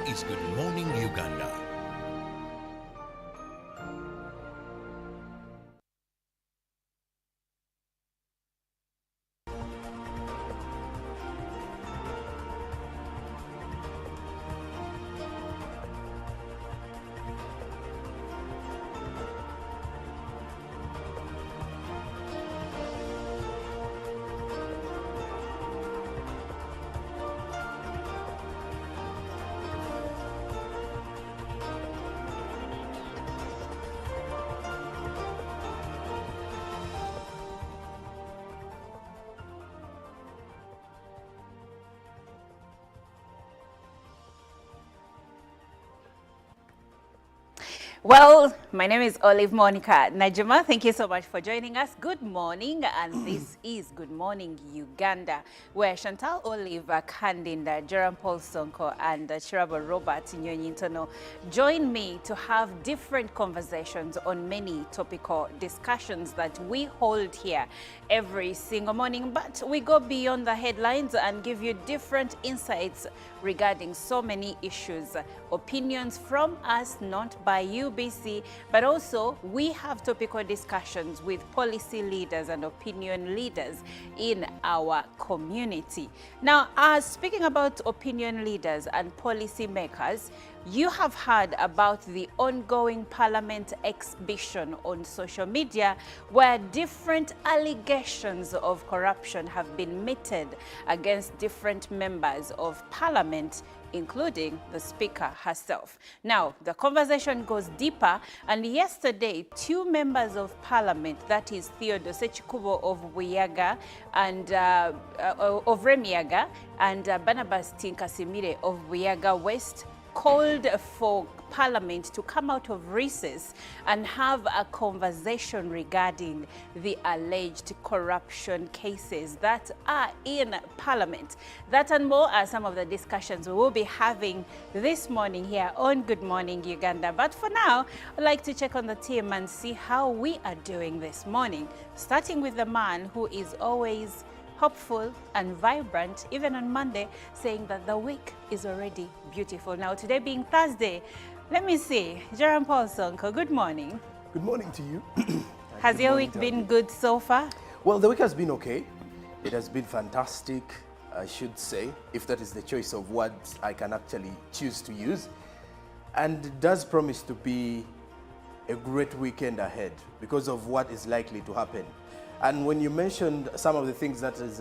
is Good Morning Uganda. Well, my name is Olive Monica Najima. Thank you so much for joining us. Good morning, and this is Good Morning Uganda, where Chantal Olive, Kandinda, Jerome Paul Sonko, and Shirabo Robert Nyonyintono join me to have different conversations on many topical discussions that we hold here every single morning. But we go beyond the headlines and give you different insights regarding so many issues, opinions from us, not by UBC, but also we have topical discussions with policy leaders and opinion leaders in our community. Now, speaking about opinion leaders and policy makers, you have heard about the ongoing Parliament exhibition on social media where different allegations of corruption have been meted against different members of Parliament, including the Speaker herself. Now, the conversation goes deeper, and yesterday, two members of Parliament, that is Theodore Sechikubo of Buyaga and of Remiyaga, and Barnabas Tinkasimire of Buyaga West, called for Parliament to come out of recess and have a conversation regarding the alleged corruption cases that are in Parliament. That and more are some of the discussions we will be having this morning here on Good Morning Uganda. But for now, I'd like to check on the team and see how we are doing this morning, starting with the man who is always hopeful and vibrant, even on Monday, saying that the week is already beautiful. Now, today being Thursday, let me see, Jerome Paul Sonko, good morning. Good morning to you. Has your week been good so far? Well, the week has been okay. It has been fantastic, I should say, if that is the choice of words I can actually choose to use. And it does promise to be a great weekend ahead because of what is likely to happen. And when you mentioned some of the things that is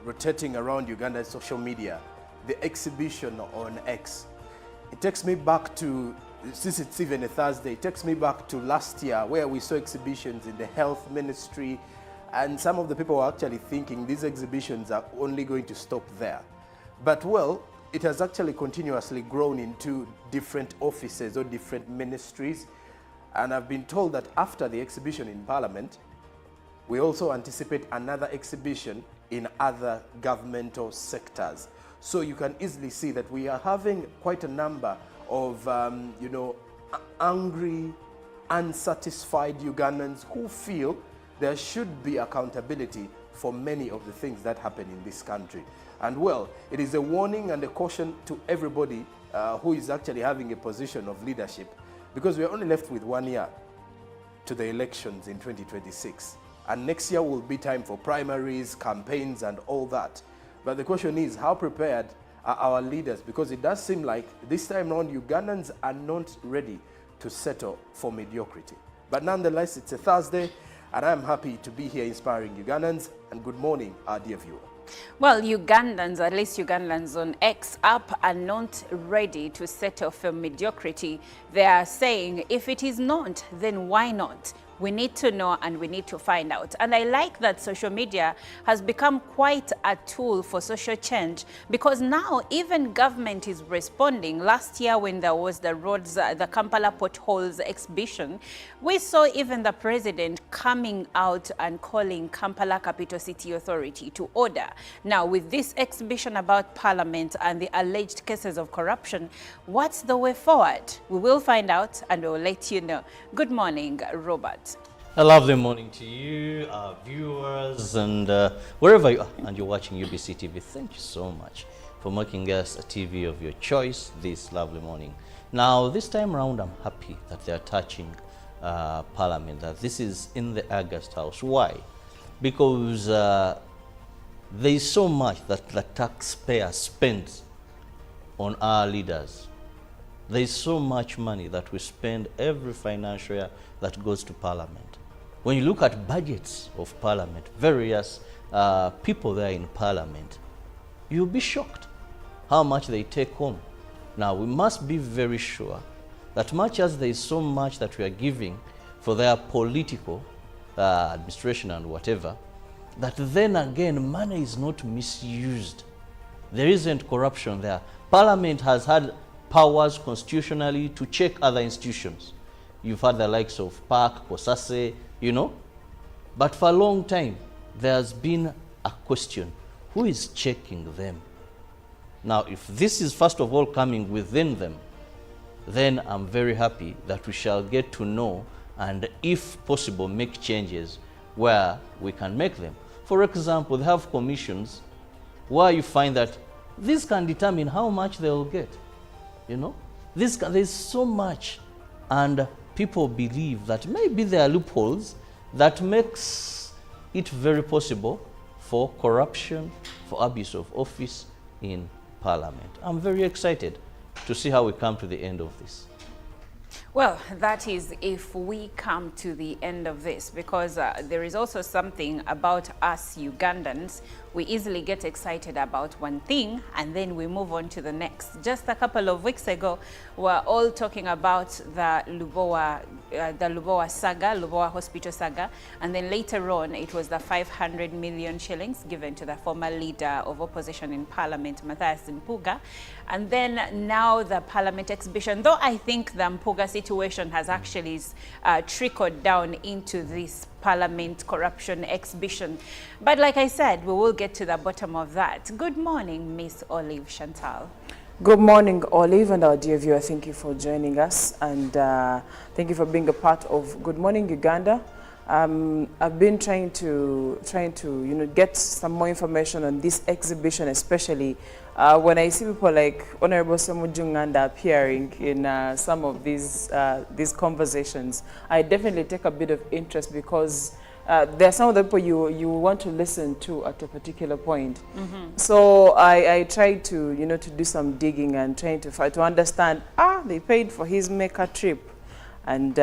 rotating around Uganda's social media, the exhibition on X, it takes me back to, since it's even a Thursday, it takes me back to last year where we saw exhibitions in the health ministry, and some of the people were actually thinking these exhibitions are only going to stop there. But well, it has actually continuously grown into different offices or different ministries. And I've been told that after the exhibition in Parliament, we also anticipate another exhibition in other governmental sectors. So you can easily see that we are having quite a number of, angry, unsatisfied Ugandans who feel there should be accountability for many of the things that happen in this country. And well, it is a warning and a caution to everybody who is actually having a position of leadership, because we are only left with 1 year to the elections in 2026. And next year will be time for primaries, campaigns, and all that. But the question is, how prepared are our leaders? Because it does seem like this time around, Ugandans are not ready to settle for mediocrity. But nonetheless, it's a Thursday, and I'm happy to be here inspiring Ugandans. And good morning, our dear viewer. Well, Ugandans, at least Ugandans on X app, are not ready to settle for mediocrity. They are saying, if it is not, then why not? We need to know and we need to find out. And I like that social media has become quite a tool for social change, because now even government is responding. Last year when there was the roads, the Kampala potholes exhibition, we saw even the president coming out and calling Kampala Capital City Authority to order. Now with this exhibition about Parliament and the alleged cases of corruption, what's the way forward? We will find out and we'll let you know. Good morning, Robert. A lovely morning to you, our viewers, and wherever you are and you're watching UBC TV, thank you so much for making us a TV of your choice this lovely morning. Now, this time around, I'm happy that they are touching Parliament, that this is in the August House. Why? Because there is so much that the taxpayer spends on our leaders. There is so much money that we spend every financial year that goes to Parliament. When you look at budgets of Parliament, various people there in Parliament, you'll be shocked how much they take home. Now, we must be very sure that much as there is so much that we are giving for their political administration and whatever, that then again money is not misused. There isn't corruption there. Parliament has had powers constitutionally to check other institutions. You've had the likes of PAC, COSASE, you know. But for a long time, there's been a question. Who is checking them? Now, if this is first of all coming within them, then I'm very happy that we shall get to know and, if possible, make changes where we can make them. For example, they have commissions where you find that this can determine how much they will get. You know, there's so much, and people believe that maybe there are loopholes that makes it very possible for corruption, for abuse of office in Parliament. I'm very excited to see how we come to the end of this. Well, that is if we come to the end of this, because there is also something about us Ugandans. We easily get excited about one thing and then we move on to the next. Just a couple of weeks ago, we were all talking about the Lubowa saga, Lubowa hospital saga, and then later on it was the 500 million shillings given to the former leader of opposition in Parliament, Mathias Mpuga. And then now the Parliament exhibition, though I think the Mpuga situation has actually trickled down into this Parliament corruption exhibition. But like I said, we will get to the bottom of that. Good morning, Miss Olive Chantal. Good morning, Olive, and our dear viewer. Thank you for joining us, and thank you for being a part of Good Morning Uganda. I've been trying to get some more information on this exhibition, especially when I see people like Honorable Semujunganda appearing in some of these conversations. I definitely take a bit of interest because there are some of the people you want to listen to at a particular point. So I tried to to do some digging and trying to understand. They paid for his Mecca trip, and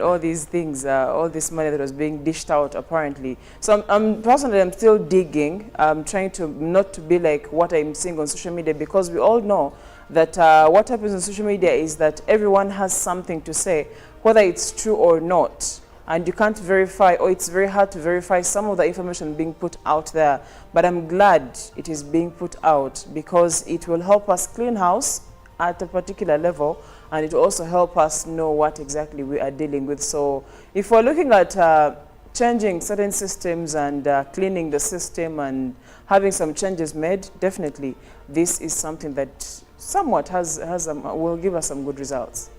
all these things, all this money that was being dished out apparently. So personally, I'm still digging. I'm trying to not to be like what I'm seeing on social media, because we all know that what happens on social media is that everyone has something to say, whether it's true or not. And you can't verify, or it's very hard to verify some of the information being put out there. But I'm glad it is being put out, because it will help us clean house at a particular level, and it will also help us know what exactly we are dealing with. So if we're looking at changing certain systems and cleaning the system and having some changes made, definitely this is something that somewhat will give us some good results.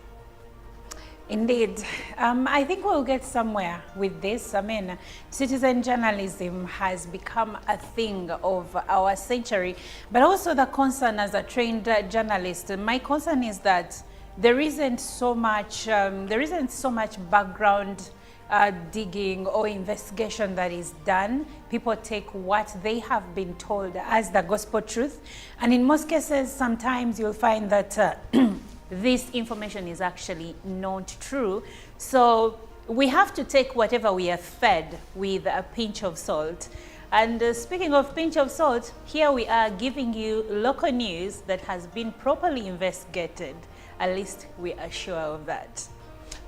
Indeed. I think we'll get somewhere with this. I mean, citizen journalism has become a thing of our century, but also the concern as a trained journalist. My concern is that there isn't so much background digging or investigation that is done. People take what they have been told as the gospel truth, and in most cases, sometimes you'll find that this information is actually not true. So we have to take whatever we are fed with a pinch of salt. And speaking of pinch of salt, here we are giving you local news that has been properly investigated. At least we are sure of that.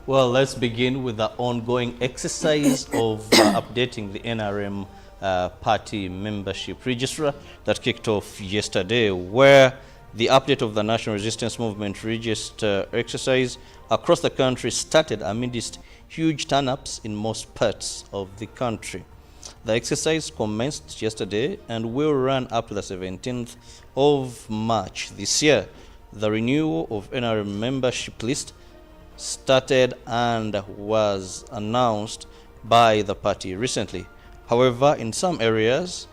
Well, let's begin with the ongoing exercise of updating the NRM party membership register that kicked off yesterday, where the update of the National Resistance Movement register exercise across the country started amidst huge turn-ups in most parts of the country. The exercise commenced yesterday and will run up to the 17th of March this year. The renewal of NRM membership list started and was announced by the party recently. However, in some areas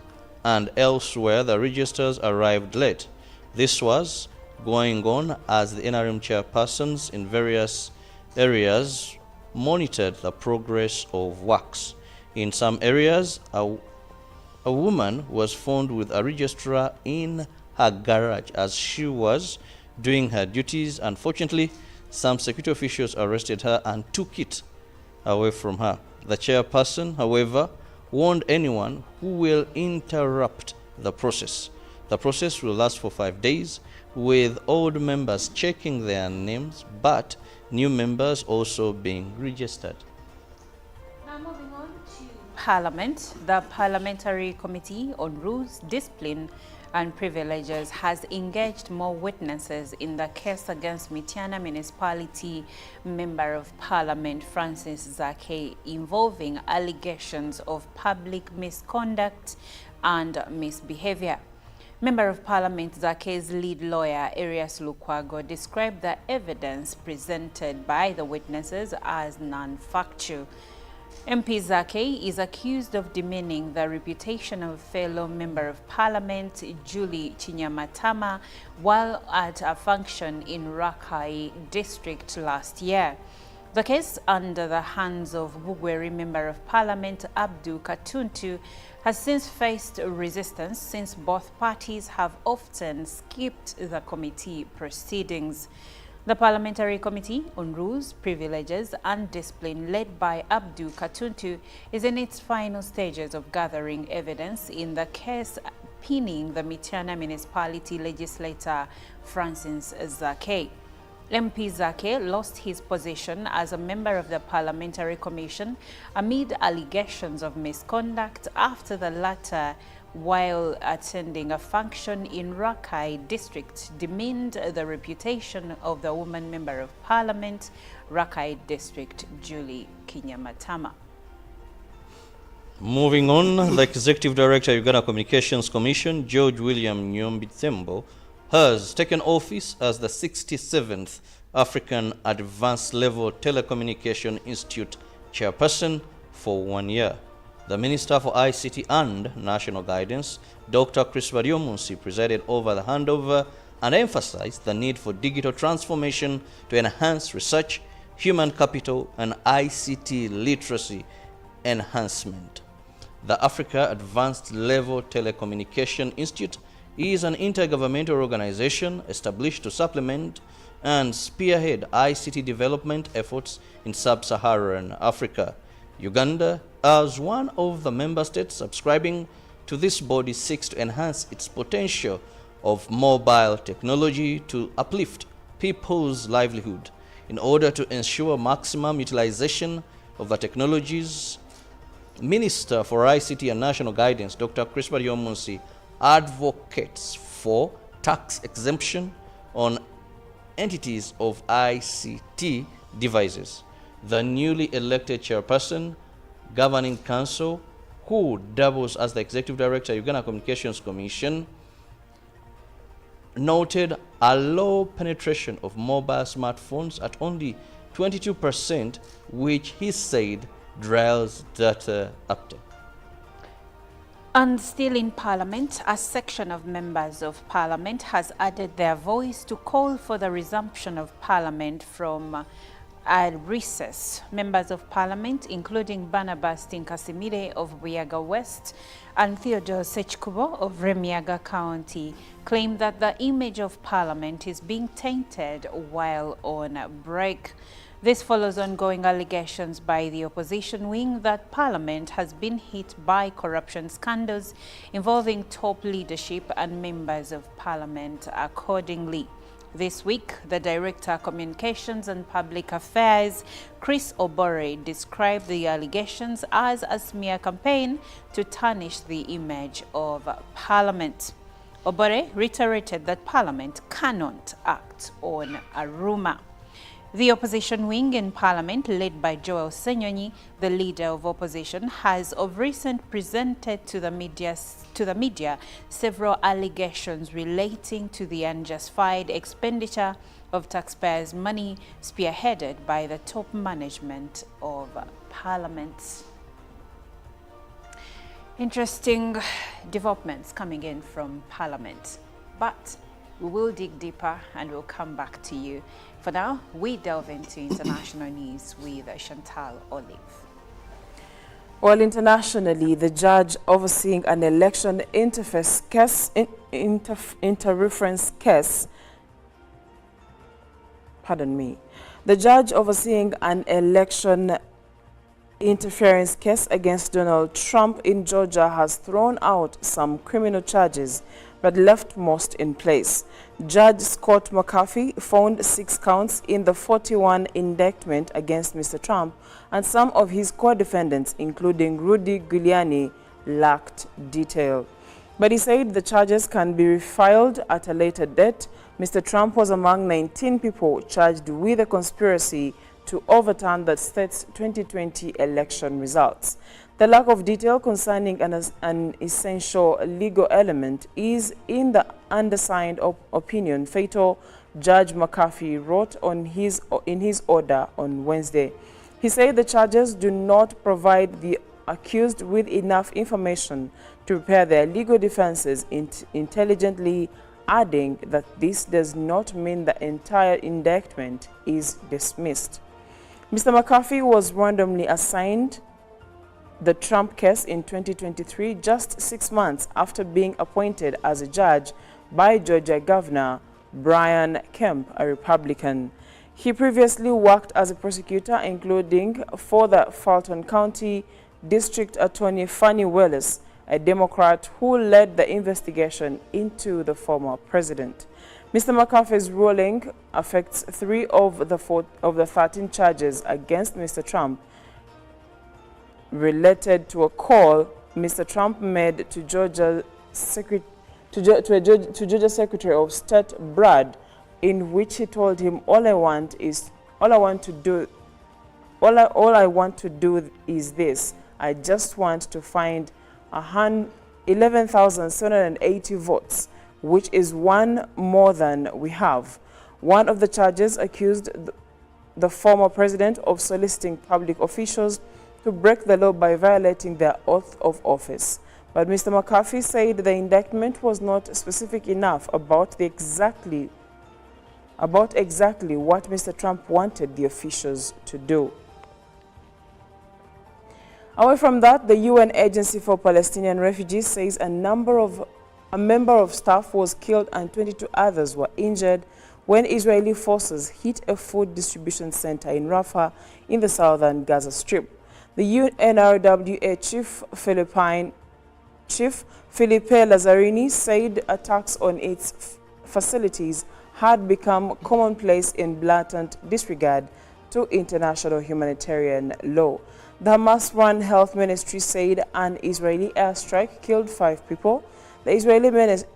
and elsewhere, the registers arrived late. This was going on as the NRM chairpersons in various areas monitored the progress of works. In some areas, a woman was found with a registrar in her garage as she was doing her duties. Unfortunately, some security officials arrested her and took it away from her. The chairperson, however, warned anyone who will interrupt the process. The process will last for 5 days, with old members checking their names, but new members also being registered. Now moving on to Parliament, the Parliamentary Committee on Rules, Discipline and Privileges has engaged more witnesses in the case against Mityana Municipality Member of Parliament Francis Zaake involving allegations of public misconduct and misbehavior. Member of Parliament Zake's lead lawyer, Arias Lukwago, described the evidence presented by the witnesses as non-factual. MP Zaake is accused of demeaning the reputation of fellow Member of Parliament Buliuli Kingdom while at a function in Rakai district last year. The case, under the hands of Bugweri Member of Parliament Abdu Katuntu, has since faced resistance since both parties have often skipped the committee proceedings. The Parliamentary Committee on Rules, Privileges and Discipline, led by Abdu Katuntu, is in its final stages of gathering evidence in the case pinning the Mityana Municipality legislator Francis Zaake. MP Zaake lost his position as a member of the Parliamentary Commission amid allegations of misconduct after the latter, while attending a function in Rakai district, demeaned the reputation of the woman Member of Parliament, Rakai district, Buliuli Kingdom. Moving on, the Executive Director, Uganda Communications Commission, George William Nyombitsembo, has taken office as the 67th African Advanced Level Telecommunication Institute chairperson for 1 year. The Minister for ICT and National Guidance, Dr. Chris Baryomunsi, presided over the handover and emphasized the need for digital transformation to enhance research, human capital, and ICT literacy enhancement. The Africa Advanced Level Telecommunication Institute is an intergovernmental organization established to supplement and spearhead ICT development efforts in sub-Saharan Africa. Uganda, as one of the member states subscribing to this body, seeks to enhance its potential of mobile technology to uplift people's livelihood. In order to ensure maximum utilization of the technologies, Minister for ICT and National Guidance, Dr. Chris Baryomunsi, advocates for tax exemption on entities of ICT devices. The newly elected chairperson, Governing Council, who doubles as the Executive Director, Uganda Communications Commission, noted a low penetration of mobile smartphones at only 22%, which he said derails data uptake. And still in Parliament, a section of members of Parliament has added their voice to call for the resumption of Parliament from a recess. Members of Parliament, including Barnabas Tinkasimire of Buyaga West and Theodore Sechkubo of Remiaga County, claim that the image of Parliament is being tainted while on break. This follows ongoing allegations by the opposition wing that Parliament has been hit by corruption scandals involving top leadership and members of Parliament accordingly. This week, the Director of Communications and Public Affairs, Chris Obore, described the allegations as a smear campaign to tarnish the image of Parliament. Obore reiterated that Parliament cannot act on a rumour. The opposition wing in Parliament, led by Joel Senyonyi, the leader of opposition, has of recent presented to the media several allegations relating to the unjustified expenditure of taxpayers' money spearheaded by the top management of Parliament. Interesting developments coming in from Parliament, but We will dig deeper and we'll come back to you. For now, we delve into international news with Chantal Olive. Well, internationally, the judge overseeing an election interference case, the judge overseeing an election interference case against Donald Trump in Georgia has thrown out some criminal charges but left most in place. Judge Scott McAfee found 6 counts in the 41 indictment against Mr. Trump, and some of his co-defendants, including Rudy Giuliani, lacked detail. But he said the charges can be refiled at a later date. Mr. Trump was among 19 people charged with a conspiracy to overturn the state's 2020 election results. The lack of detail concerning an essential legal element is, in the undersigned opinion, fatal, Judge McAfee wrote in his order on Wednesday. He said the charges do not provide the accused with enough information to prepare their legal defenses, intelligently adding that this does not mean the entire indictment is dismissed. Mr. McAfee was randomly assigned the Trump case in 2023, just 6 months after being appointed as a judge by Georgia Governor Brian Kemp, a Republican. He previously worked as a prosecutor, including for the Fulton County District Attorney Fannie Willis, a Democrat who led the investigation into the former president. Mr. McAfee's ruling affects 3 of the 13 charges against Mr. Trump, related to a call Mr. Trump made to Georgia Secretary of State Brad, in which he told him, all I want to do is this. I just want to find 11,780 votes, which is one more than we have. One of the charges accused the former president of soliciting public officials to break the law by violating their oath of office. But Mr. McAfee said the indictment was not specific enough about exactly what Mr. Trump wanted the officials to do. Away from that, the UN Agency for Palestinian Refugees says a member of staff was killed and 22 others were injured when Israeli forces hit a food distribution center in Rafah in the southern Gaza Strip. The UNRWA Chief Felipe Lazzarini said attacks on its facilities had become commonplace in blatant disregard to international humanitarian law. The Hamas-run health ministry said an Israeli airstrike killed 5 people. The Israeli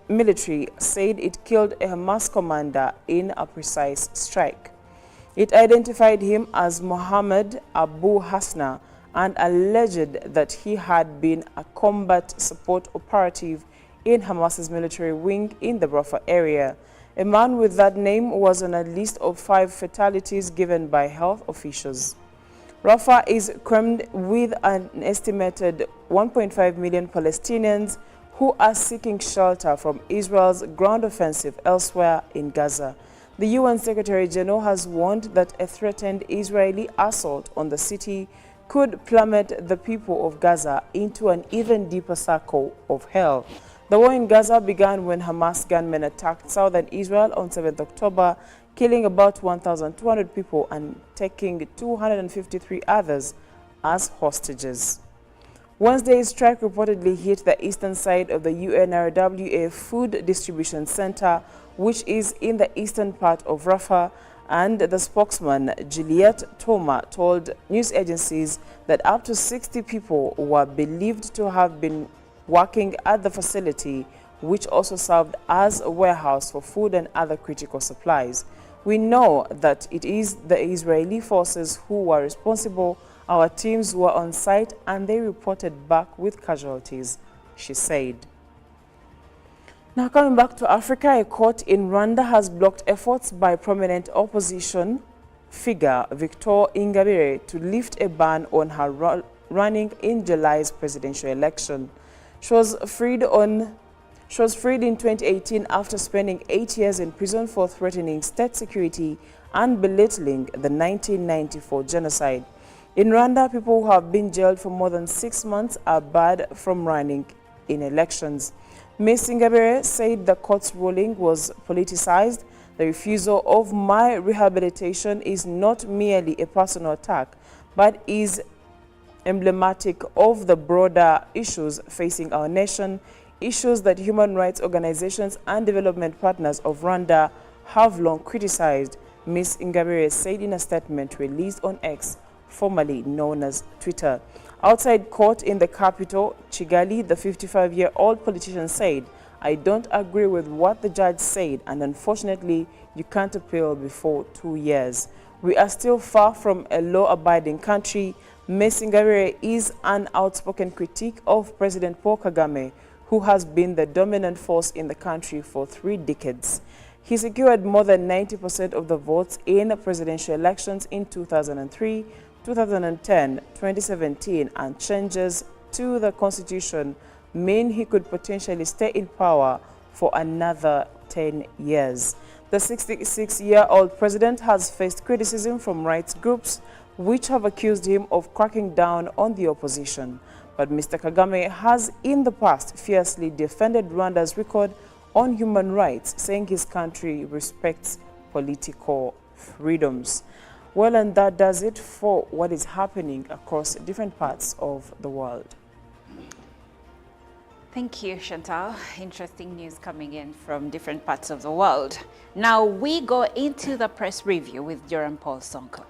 military said it killed a Hamas commander in a precise strike. It identified him as Mohammed Abu Hasna and alleged that he had been a combat support operative in Hamas's military wing in the Rafah area. A man with that name was on a list of 5 fatalities given by health officials. Rafah is crammed with an estimated 1.5 million Palestinians who are seeking shelter from Israel's ground offensive elsewhere in Gaza. The UN Secretary General has warned that a threatened Israeli assault on the city could plummet the people of Gaza into an even deeper circle of hell. The war in Gaza began when Hamas gunmen attacked southern Israel on 7th October, killing about 1,200 people and taking 253 others as hostages. Wednesday's strike reportedly hit the eastern side of the UNRWA food distribution center, which is in the eastern part of Rafah, and the spokesman, Juliet Toma, told news agencies that up to 60 people were believed to have been working at the facility, which also served as a warehouse for food and other critical supplies. We know that it is the Israeli forces who were responsible. Our teams were on site and they reported back with casualties, she said. Now coming back to Africa, a court in Rwanda has blocked efforts by prominent opposition figure Victor Ingabire to lift a ban on her running in July's presidential election. She was freed on She was freed in 2018 after spending 8 years in prison for threatening state security and belittling the 1994 genocide. In Rwanda, people who have been jailed for more than 6 months are barred from running in elections. Ms. Ingabire said the court's ruling was politicized. The refusal of my rehabilitation is not merely a personal attack, but is emblematic of the broader issues facing our nation, issues that human rights organizations and development partners of Rwanda have long criticized, Ms. Ingabire said in a statement released on X, formerly known as Twitter. Outside court in the capital, Kigali, the 55-year-old politician said, "I don't agree with what the judge said, and unfortunately, you can't appeal before 2 years. We are still far from a law-abiding country." Ms. Ingabire is an outspoken critique of President Paul Kagame, who has been the dominant force in the country for 3 decades. He secured more than 90% of the votes in presidential elections in 2003, 2010, 2017, and changes to the constitution mean he could potentially stay in power for another 10 years. The 66-year-old president has faced criticism from rights groups which have accused him of cracking down on the opposition. But Mr. Kagame has in the past fiercely defended Rwanda's record on human rights, saying his country respects political freedoms. Well, and that does it for what is happening across different parts of the world. Thank you, Chantal. Interesting news coming in from different parts of the world. Now we go into the press review with Joram Paul Sonko.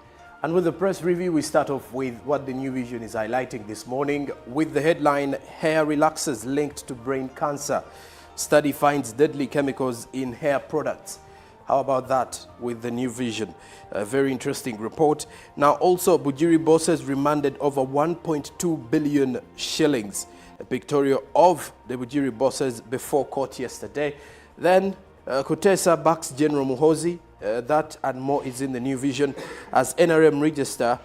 And with the press review, we start off with what the New Vision is highlighting this morning with the headline, "Hair Relaxers Linked to Brain Cancer. Study Finds Deadly Chemicals in Hair Products." How about that with the New Vision? A very interesting report. Now also, Buliuli bosses remanded over 1.2 billion shillings. A pictorial of the Buliuli bosses before court yesterday. Then Kutesa backs General Muhoozi. That and more is in the New Vision as NRM register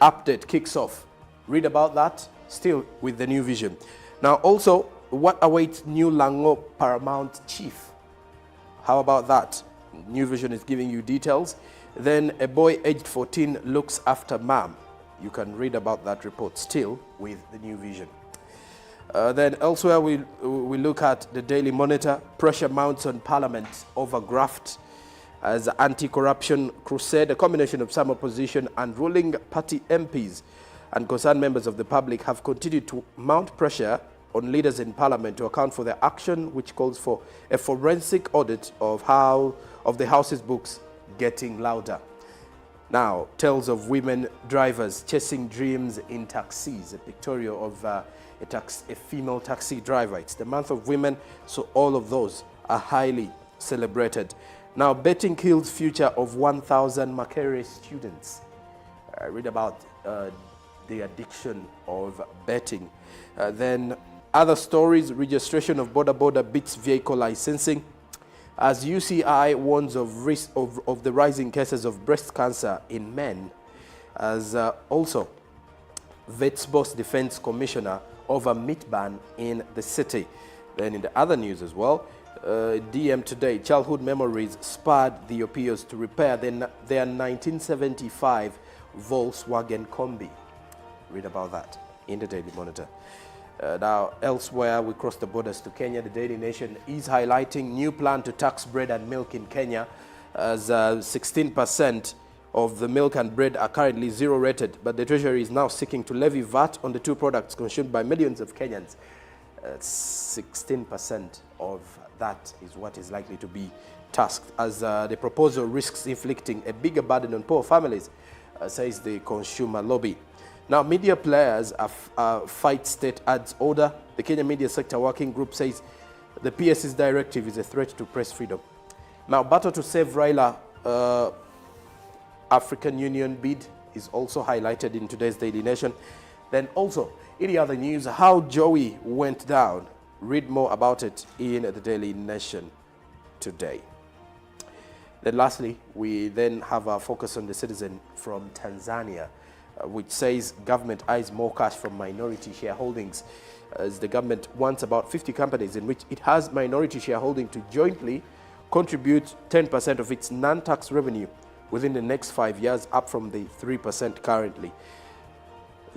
update kicks off. Read about that still with the New Vision. Now also, what awaits new Lango Paramount Chief? How about that? New Vision is giving you details. Then a boy aged 14 looks after mom. You can read about that report still with the New Vision. Then elsewhere we look at the Daily Monitor. Pressure mounts on Parliament over Graft as anti-corruption crusade. A combination of some opposition and ruling party MPs and concerned members of the public have continued to mount pressure on leaders in Parliament to account for their action, which calls for a forensic audit of the House's books getting louder. Now, tales of women drivers chasing dreams in taxis. A pictorial of a female taxi driver. It's the month of women, so all of those are highly celebrated. Now, betting kills future of 1,000 Makerere students. Read about the addiction of betting. Then other stories, registration of border beats vehicle licensing. As UCI warns of risk of the rising cases of breast cancer in men. As also, Vets Boss Defense Commissioner over meat ban in the city. Then in the other news as well, DM Today, childhood memories spurred the Ethiopians to repair their 1975 Volkswagen Kombi. Read about that in the Daily Monitor. Now, elsewhere, we cross the borders to Kenya. The Daily Nation is highlighting new plan to tax bread and milk in Kenya, as 16% of the milk and bread are currently zero rated, but the Treasury is now seeking to levy VAT on the two products consumed by millions of Kenyans. 16% of that is what is likely to be tasked, as the proposal risks inflicting a bigger burden on poor families, says the consumer lobby. Now, media players fight state ads order. The Kenya Media Sector Working Group says the PS's directive is a threat to press freedom. Now, battle to save Raila African Union bid is also highlighted in today's Daily Nation. Then also, in the other news, how Joey went down. Read more about it in the Daily Nation today. Then lastly, we then have our focus on the citizen from Tanzania. which says government eyes more cash from minority shareholdings, as the government wants about 50 companies in which it has minority shareholding to jointly contribute 10% of its non-tax revenue within the next 5 years, up from the 3% currently.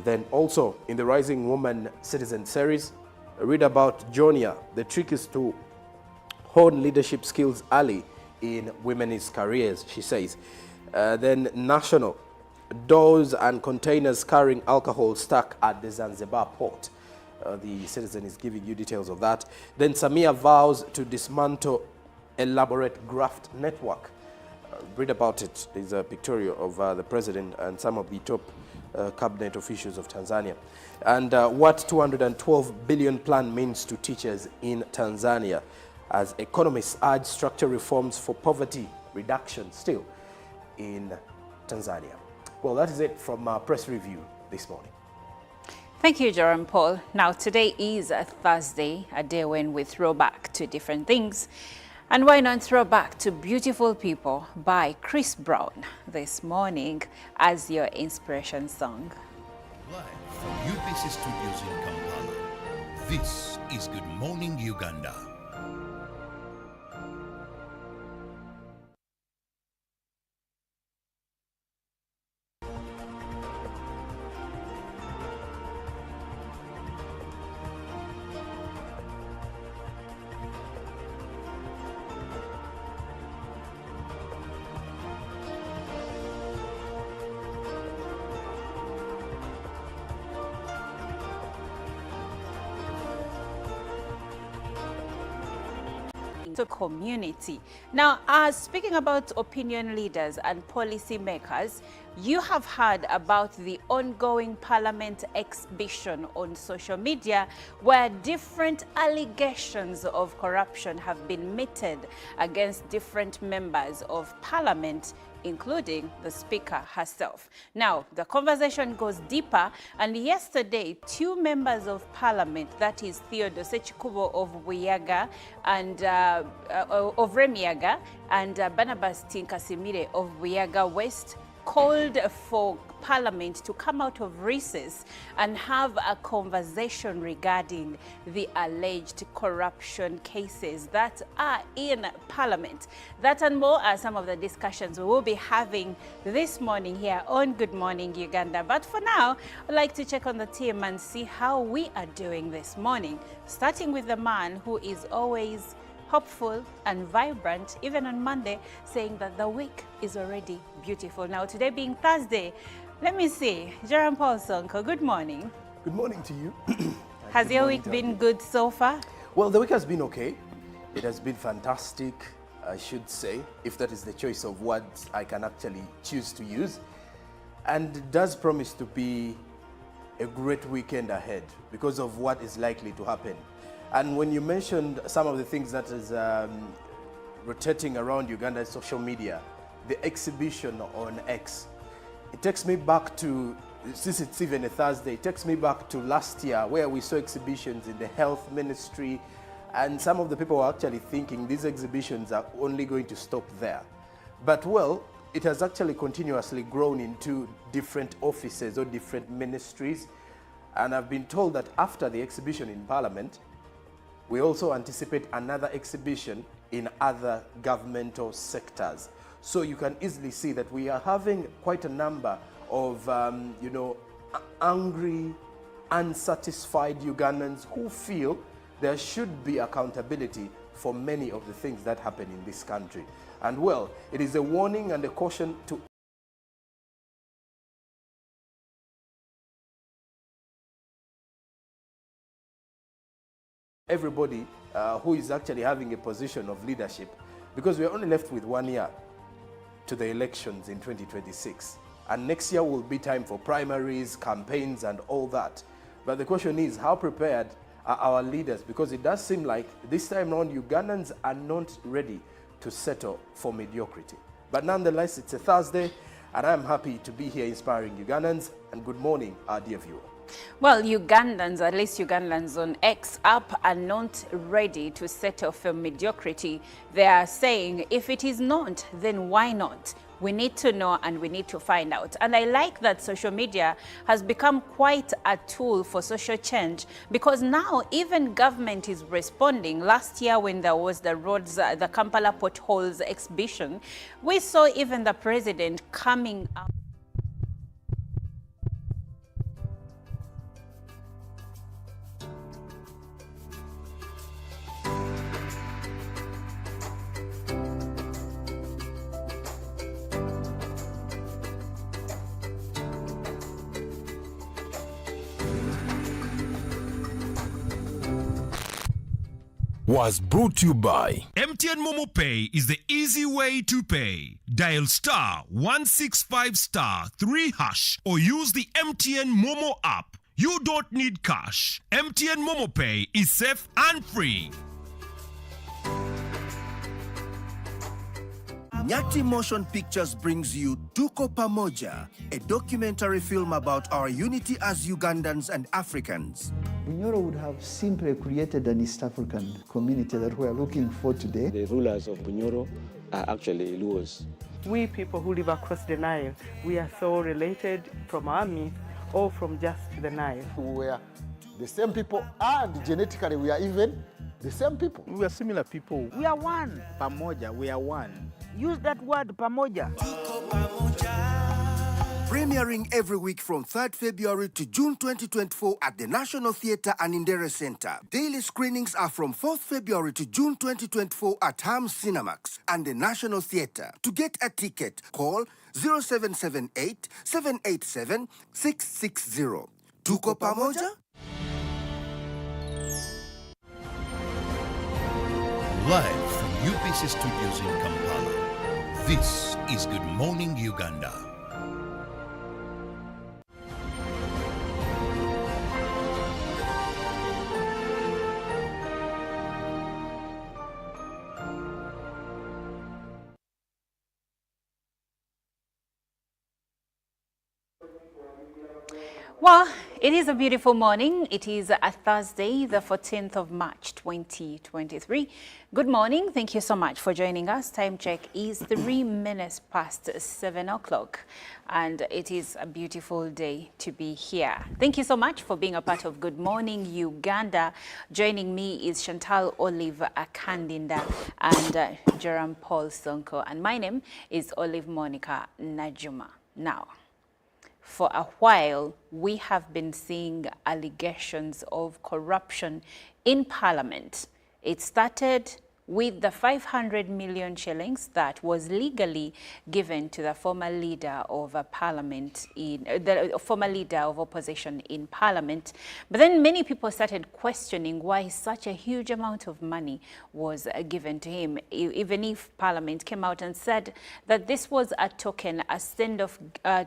Then also in the Rising Woman Citizen series, read about Jonia. The trick is to hone leadership skills early in women's careers, she says. Then national, doors and containers carrying alcohol stuck at the Zanzibar port. The Citizen is giving you details of that. Then Samia vows to dismantle elaborate graft network. Read about it. There's a pictorial of the president and some of the top cabinet officials of Tanzania. And what 212 billion plan means to teachers in Tanzania, as economists urge structural reforms for poverty reduction still in Tanzania. Well, that is it from our press review this morning. Thank you, Jerome Paul. Now, today is a Thursday, a day when we throw back to different things. And why not throw back to Beautiful People by Chris Brown this morning as your inspiration song. Live from UPC Studios in Kampala, this is Good Morning Uganda. To community. Now, speaking about opinion leaders and policy makers, you have heard about the ongoing Parliament exhibition on social media where different allegations of corruption have been meted against different members of Parliament, including the Speaker herself. Now, the conversation goes deeper, and yesterday, 2 members of Parliament, that is Theodore Sechikubo of Buyaga and of Remiyaga, and Barnabas Tinkasimire of Buyaga West, called for Parliament to come out of recess and have a conversation regarding the alleged corruption cases that are in Parliament. That and more are some of the discussions we will be having this morning here on Good Morning Uganda. But for now, I'd like to check on the team and see how we are doing this morning, starting with the man who is always hopeful and vibrant, even on Monday, saying that the week is already beautiful. Now, today being Thursday, let me see, Jerome Paul Sonko, good morning. Good morning to you. Has your week been good so far? Well, the week has been okay. It has been fantastic, I should say, if that is the choice of words I can actually choose to use. And it does promise to be a great weekend ahead because of what is likely to happen. And when you mentioned some of the things that is rotating around Uganda's social media, the exhibition on X, it takes me back to, since it's even a Thursday, it takes me back to last year where we saw exhibitions in the health ministry, and some of the people were actually thinking these exhibitions are only going to stop there. But well, it has actually continuously grown into different offices or different ministries. And I've been told that after the exhibition in Parliament, we also anticipate another exhibition in other governmental sectors. So you can easily see that we are having quite a number of, angry, unsatisfied Ugandans who feel there should be accountability for many of the things that happen in this country. And well, it is a warning and a caution to everybody who is actually having a position of leadership, because we're only left with 1 year to the elections in 2026. And next year will be time for primaries, campaigns, and all that. But the question is, how prepared are our leaders? Because it does seem like this time around, Ugandans are not ready to settle for mediocrity. But nonetheless, it's a Thursday, and I'm happy to be here inspiring Ugandans. And good morning, our dear viewer. Well, Ugandans, at least Ugandans on X app, are not ready to settle for mediocrity. They are saying, if it is not, then why not? We need to know and we need to find out. And I like that social media has become quite a tool for social change, because now even government is responding. Last year when there was the roads, the Kampala potholes exhibition, we saw even the president coming out. Was brought to you by MTN Momo Pay is the easy way to pay. Dial star 165 star 3 hash or use the MTN Momo app. You don't need cash. MTN Momo Pay is safe and free. Nyati Motion Pictures brings you Tuko Pamoja, a documentary film about our unity as Ugandans and Africans. Bunyoro would have simply created an East African community that we are looking for today. The rulers of Bunyoro are actually Luos. We people who live across the Nile, we are so related from our myth or from just the Nile. We are the same people, and genetically we are even the same people. We are similar people. We are one. Pamoja, we are one. Use that word, pamoja. Premiering every week from 3rd February to June 2024 at the National Theatre and Indere Center. Daily screenings are from 4th February to June 2024 at Ham Cinemax and the National Theatre. To get a ticket, call 0778 787 660. Tuko Pamoja? Live from UPC Studios in Kampala, this is Good Morning Uganda. Well, it is a beautiful morning. It is a Thursday, the 14th of March, 2023. Good morning. Thank you so much for joining us. Time check is 3 minutes past 7 o'clock, and it is a beautiful day to be here. Thank you so much for being a part of Good Morning Uganda. Joining me is Chantal Olive Akandinda and Jerome Paul Sonko, and my name is Olive Monica Najuma. Now, for a while, we have been seeing allegations of corruption in Parliament. It started with the 500 million shillings that was legally given to the former leader of Parliament, the former leader of opposition in Parliament. But then many people started questioning why such a huge amount of money was given to him, even if Parliament came out and said that this was a token, a send-off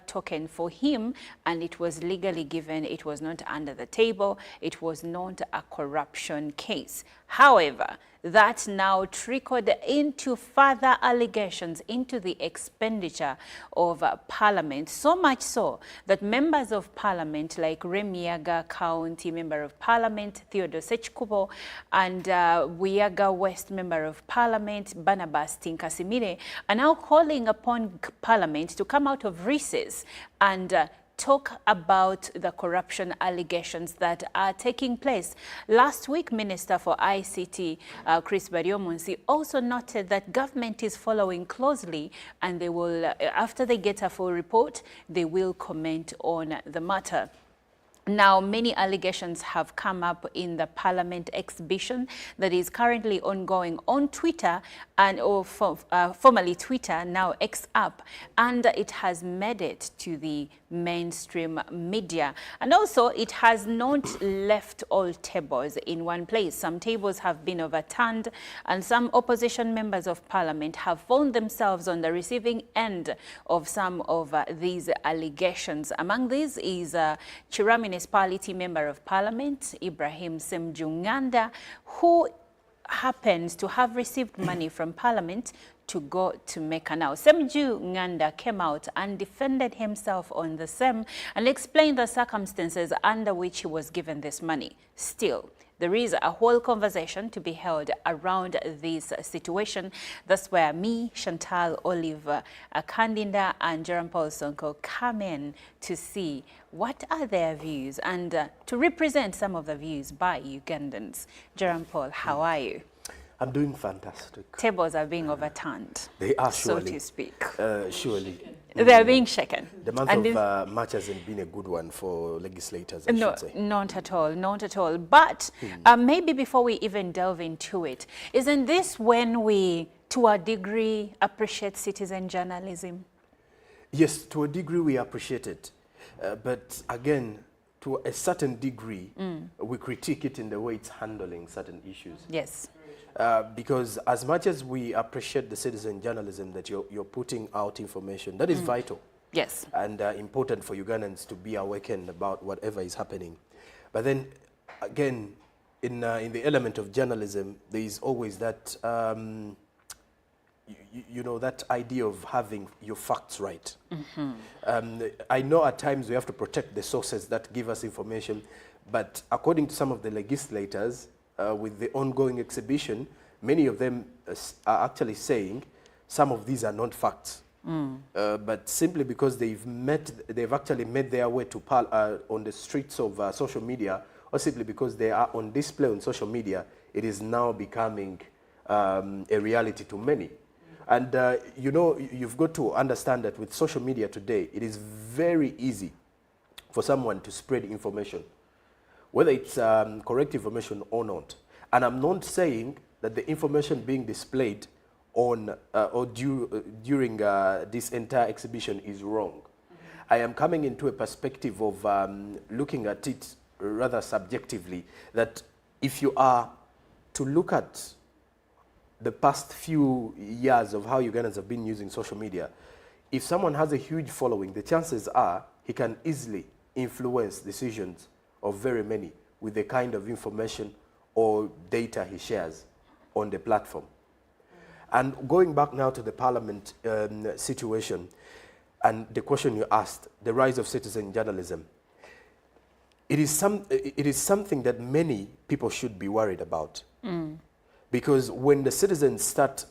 token for him, and it was legally given. It was not under the table. It was not a corruption case. However, that now trickled into further allegations into the expenditure of Parliament, so much so that members of Parliament like Remiaga County Member of Parliament, Theodore Sechkubo, and Wiaga West Member of Parliament, Barnabas Tinkasimire, are now calling upon Parliament to come out of recess and talk about the corruption allegations that are taking place. Last week, Minister for ICT, Chris Baryomunsi, also noted that government is following closely, and they will, after they get a full report, they will comment on the matter. Now, many allegations have come up in the Parliament exhibition that is currently ongoing on Twitter, and formerly Twitter, now X app, and it has made it to the mainstream media. And also, it has not left all tables in one place. Some tables have been overturned, and some opposition members of Parliament have found themselves on the receiving end of some of these allegations. Among these is Chira Municipality Member of Parliament, Ibrahim Semjunganda, who happens to have received money from Parliament to go to Mecca. Now, Semju Nganda came out and defended himself on the same and explained the circumstances under which he was given this money. Still, there is a whole conversation to be held around this situation. That's where me, Chantal, Olive, Kandinda, and Jerome Paul Sonko come in to see what are their views and to represent some of the views by Ugandans. Jerome Paul, how are you? I'm doing fantastic. Tables are being overturned. They are, surely. So to speak. Surely. They are being shaken. The month of March hasn't been a good one for legislators, I should say. Not at all, not at all. But maybe before we even delve into it, isn't this when we, to a degree, appreciate citizen journalism? Yes, to a degree we appreciate it. But again, to a certain degree, we critique it in the way it's handling certain issues. Yes. Because as much as we appreciate the citizen journalism that you're putting out information, that is vital. Yes. And important for Ugandans to be awakened about whatever is happening. But then, again, in the element of journalism, there is always that, you know, that idea of having your facts right. I know at times we have to protect the sources that give us information, but according to some of the legislators, with the ongoing exhibition, many of them are actually saying some of these are not facts. But simply because they've actually made their way to on the streets of social media, or simply because they are on display on social media, it is now becoming a reality to many. And you know, you've got to understand that with social media today, it is very easy for someone to spread information, whether it's correct information or not. And I'm not saying that the information being displayed on or during this entire exhibition is wrong. I am coming into a perspective of looking at it rather subjectively, that if you are to look at the past few years of how Ugandans have been using social media, if someone has a huge following, the chances are he can easily influence decisions of very many with the kind of information or data he shares on the platform. And going back now to the Parliament situation and the question you asked, the rise of citizen journalism, it is something that many people should be worried about. Because when the citizens start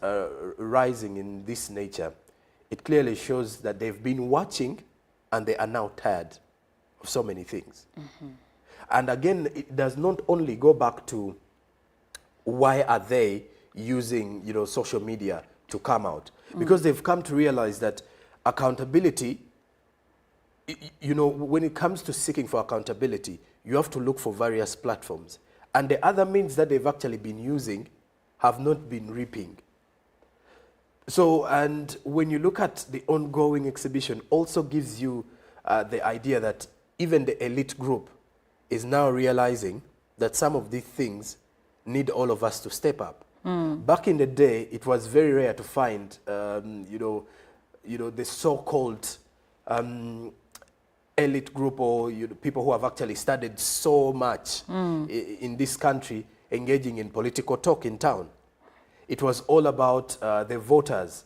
rising in this nature, it clearly shows that they've been watching and they are now tired of so many things. And again, it does not only go back to why are they using, you know, social media to come out, because they've come to realize that accountability, you know, when it comes to seeking for accountability, you have to look for various platforms. And the other means that they've actually been using have not been reaping. So, and when you look at the ongoing exhibition, also gives you the idea that even the elite group is now realizing that some of these things need all of us to step up. Back in the day, it was very rare to find, you know, the so-called elite group or people who have actually studied so much in this country engaging in political talk in town. It was all about the voters,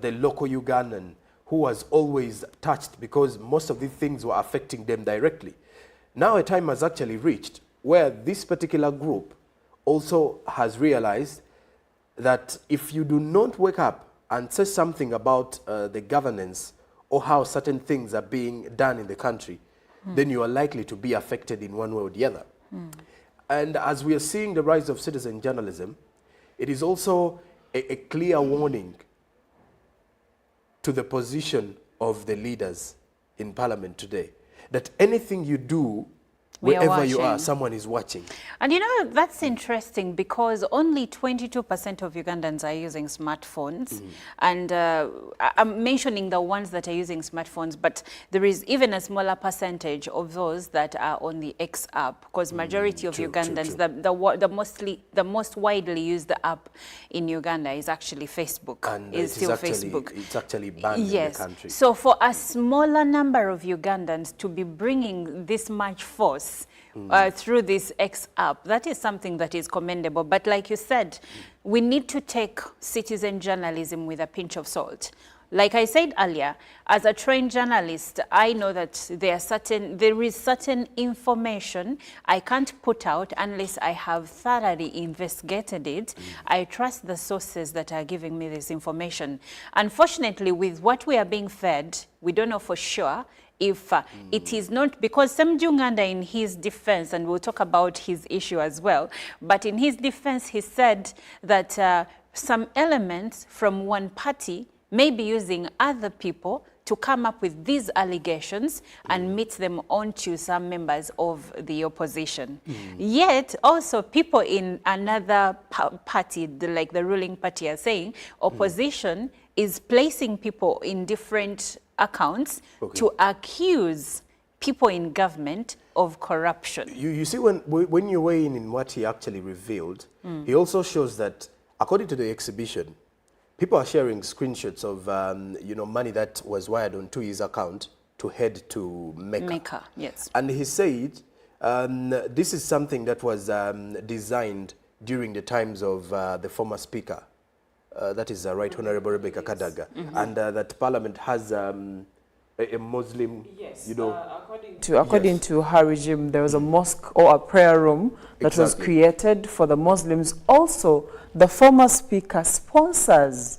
the local Ugandan, who was always touched because most of these things were affecting them directly. Now a time has actually reached where this particular group also has realized that if you do not wake up and say something about the governance or how certain things are being done in the country, then you are likely to be affected in one way or the other. And as we are seeing the rise of citizen journalism, it is also a clear warning to the position of the leaders in Parliament today, that anything you do, wherever you are, someone is watching. And you know, that's interesting because only 22% of Ugandans are using smartphones. And I'm mentioning the ones that are using smartphones, but there is even a smaller percentage of those that are on the X app, because majority of Ugandans, the most widely used app in Uganda is actually Facebook. And Facebook. It's actually banned in the country. So for a smaller number of Ugandans to be bringing this much force through this X app, that is something that is commendable. But like you said, we need to take citizen journalism with a pinch of salt. like I said earlier, as a trained journalist, I know that there is certain information I can't put out unless I have thoroughly investigated it. I trust the sources that are giving me this information. Unfortunately, with what we are being fed, we don't know for sure if it is not, because Uganda in his defense, and we'll talk about his issue as well, but in his defense, he said that some elements from one party may be using other people to come up with these allegations and meet them onto some members of the opposition. Yet, also people in another party, like the ruling party, are saying opposition is placing people in different accounts to accuse people in government of corruption. You see, when you weigh in what he actually revealed, he also shows that, according to the exhibition, people are sharing screenshots of money that was wired onto his account to head to Mecca. Yes. And he said this is something that was designed during the times of the former speaker, that is Right Honorable Rebecca Kadaga, and that Parliament has a Muslim, according to her regime, there was a mosque or a prayer room that was created for the Muslims. Also, the former speaker sponsors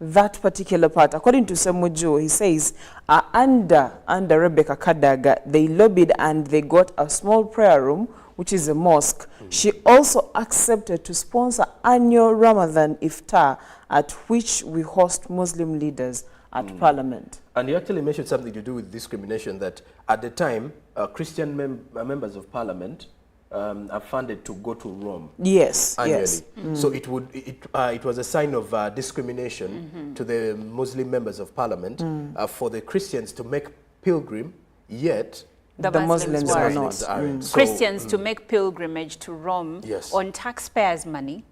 that particular part. According to Semuju, he says, under Rebecca Kadaga, they lobbied and they got a small prayer room, which is a mosque. She also accepted to sponsor annual Ramadan iftar, at which we host Muslim leaders at Parliament. And he actually mentioned something to do with discrimination, that at the time, Christian members of Parliament are funded to go to Rome. Yes, annually. yes. So it was a sign of discrimination to the Muslim members of Parliament for the Christians to make pilgrim, yet the Muslims are not. So, Christians to make pilgrimage to Rome yes. on taxpayers' money,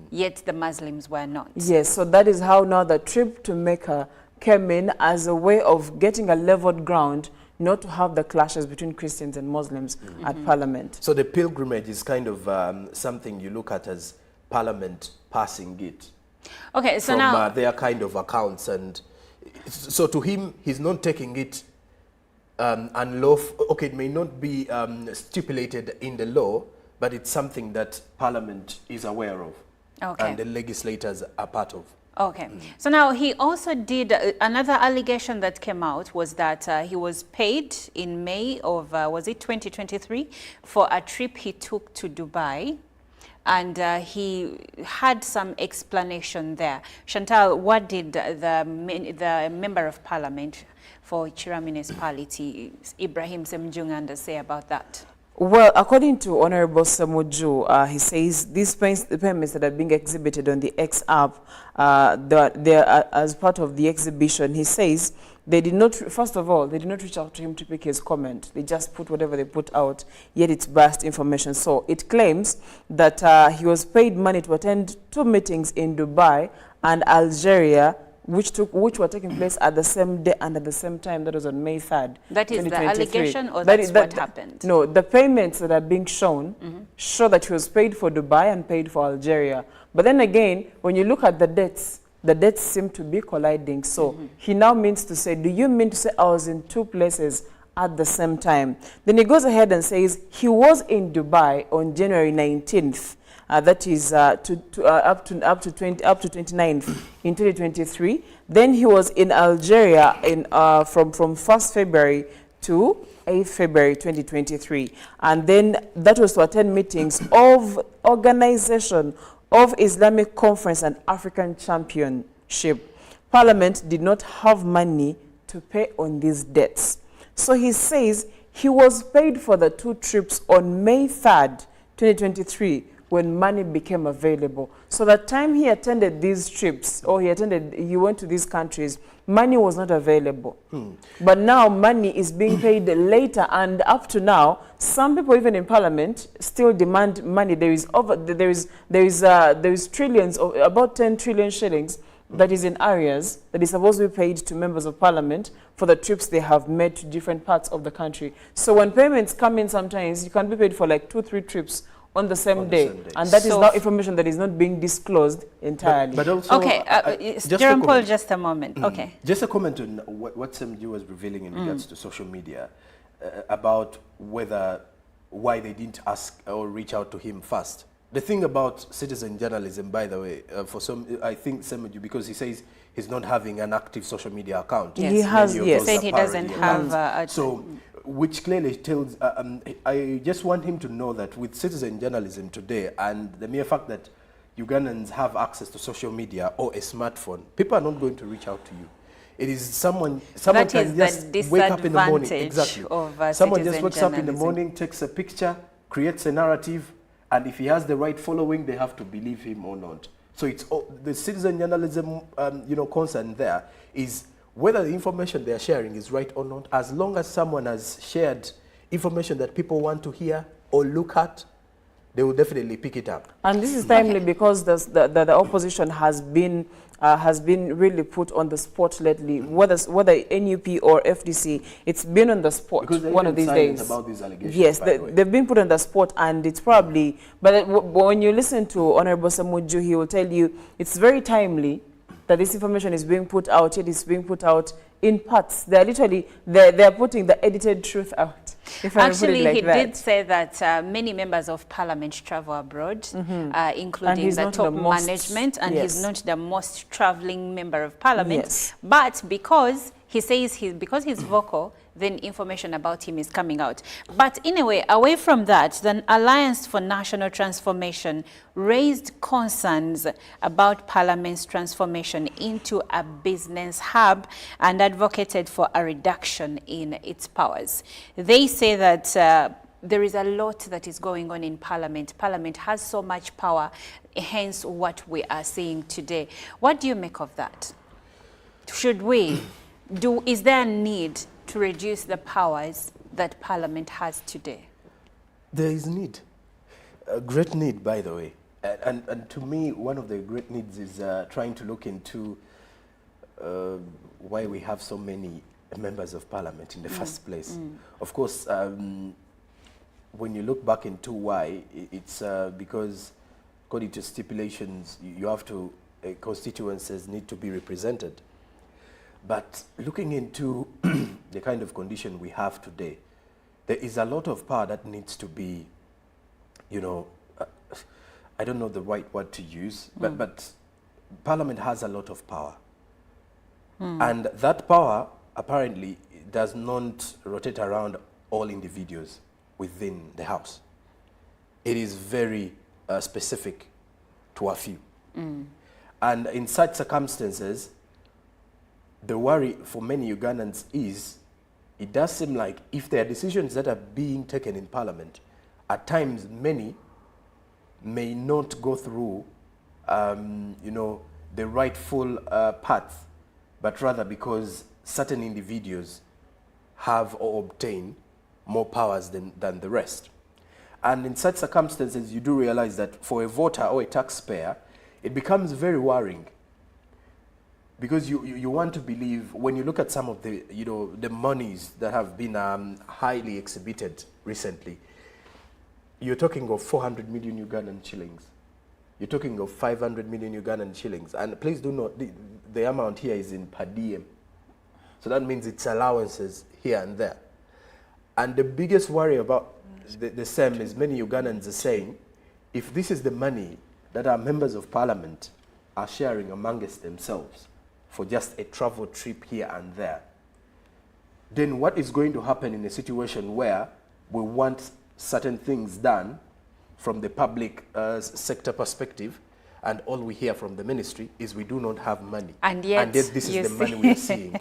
yet the Muslims were not. Yes, so that is how now the trip to Mecca came in as a way of getting a leveled ground, not to have the clashes between Christians and Muslims at Parliament. So the pilgrimage is kind of something you look at as Parliament passing it. Okay, so from, now their kind of accounts, and so to him, he's not taking it unlawful. Okay, it may not be stipulated in the law, but it's something that Parliament is aware of, and the legislators are part of. Okay. So now he also did another allegation that came out was that he was paid in May of, was it 2023, for a trip he took to Dubai. And he had some explanation there. Chantal, what did the Member of Parliament for Chira Municipality, Ibrahim Semjunganda, say about that? Well, according to Honorable Samuju, he says these payments that are being exhibited on the X app, they're as part of the exhibition. He says they did not, first of all, they did not reach out to him to pick his comment. They just put whatever they put out, yet it's biased information. So it claims that he was paid money to attend 2 meetings in Dubai and Algeria, which were taking place at the same day and at the same time. That was on May 3rd. That is the allegation, or that's what happened? No, the payments that are being shown show that he was paid for Dubai and paid for Algeria. But then again, when you look at the dates seem to be colliding. So he now means to say, do you mean to say I was in 2 places at the same time? Then he goes ahead and says he was in Dubai on January 19th. That is up to 29th in 2023. Then he was in Algeria from 1st February to 8th February 2023. And then that was to attend meetings of Organization of Islamic Conference and African Championship. Parliament did not have money to pay on these debts. So he says he was paid for the 2 trips on May 3rd, 2023, when money became available. So the time he attended these trips, or he went to these countries, money was not available. But now money is being paid later, and up to now, some people even in Parliament still demand money. There is trillions, of about 10 trillion shillings that is in arrears that is supposed to be paid to members of Parliament for the trips they have made to different parts of the country. So when payments come in, sometimes you can be paid for like 2-3 trips On the same On the day. same day. And that is So now information that is not being disclosed entirely. But also, Okay, Jerome Paul, just a moment. Okay. Just a comment on what SMG was revealing in regards to social media about why they didn't ask or reach out to him first. The thing about citizen journalism, by the way, for some, I think SMG, because he says he's not having an active social media account. Yes. He has, yes. Said he doesn't have so, which clearly tells, I just want him to know that with citizen journalism today and the mere fact that Ugandans have access to social media or a smartphone, people are not going to reach out to you. It is someone that can is just the wake up in the morning. disadvantage Exactly. of Someone just citizen wakes up in the journalism. morning, takes a picture, creates a narrative, and if he has the right following, they have to believe him or not. So it's the citizen journalism, concern there is whether the information they are sharing is right or not. As long as someone has shared information that people want to hear or look at, they will definitely pick it up. And this is timely because the opposition has been really put on the spot lately. Whether NUP or FDC, it's been on the spot Because one of these days. About these allegations, yes, by the way. they've been put on the spot, and it's probably. But when you listen to Honorable Samuju, he will tell you it's very timely that this information is being put out. It is being put out in parts. They're literally they're putting the edited truth out. If I put it like he that. did say that many members of parliament travel abroad, including the top management, and he's not the most traveling member of parliament. Yes. But because he says because he's vocal, then information about him is coming out. But in a way, away from that, the Alliance for National Transformation raised concerns about Parliament's transformation into a business hub and advocated for a reduction in its powers. They say that there is a lot that is going on in Parliament. Parliament has so much power, hence what we are seeing today. What do you make of that? Should we is there a need to reduce the powers that Parliament has today? There is need, a great need, by the way. And to me, one of the great needs is trying to look into why we have so many members of Parliament in the first place. Of course, when you look back into why, it's because according to stipulations, you have to, constituencies need to be represented. But looking into the kind of condition we have today, there is a lot of power that needs to be, I don't know the right word to use, but Parliament has a lot of power. And that power apparently does not rotate around all individuals within the House. It is very specific to a few. And in such circumstances, the worry for many Ugandans is, it does seem like if there are decisions that are being taken in Parliament, at times many may not go through, the rightful path, but rather because certain individuals have or obtain more powers than the rest. And in such circumstances, you do realize that for a voter or a taxpayer, it becomes very worrying. Because you want to believe, when you look at some of the, the monies that have been highly exhibited recently, you're talking of 400 million Ugandan shillings. You're talking of 500 million Ugandan shillings. And please do not, the amount here is in per diem. So that means it's allowances here and there. And the biggest worry about the same is many Ugandans are saying, if this is the money that our members of Parliament are sharing amongst themselves, for just a travel trip here and there, then what is going to happen in a situation where we want certain things done from the public sector perspective, and all we hear from the ministry is we do not have money. And yet this is the money we are seeing,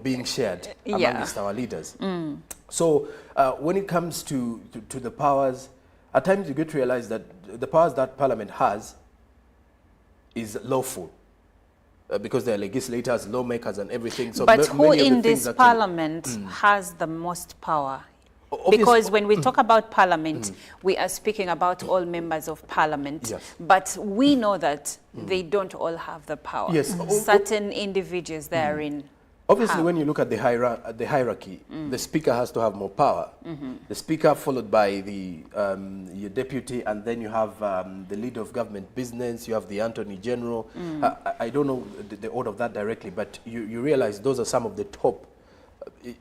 being shared amongst our leaders. So when it comes to the powers, at times you get to realize that the powers that Parliament has is lawful. Because they're legislators, lawmakers, and everything. So but who in this Parliament has the most power? Because when we talk about Parliament, we are speaking about all members of Parliament. Yes. But we know that they don't all have the power. Yes. Certain individuals therein. Obviously, when you look at the hierarchy, the speaker has to have more power. The speaker followed by the your deputy, and then you have the leader of government business, you have the attorney general. I don't know the order of that directly, but you realize those are some of the top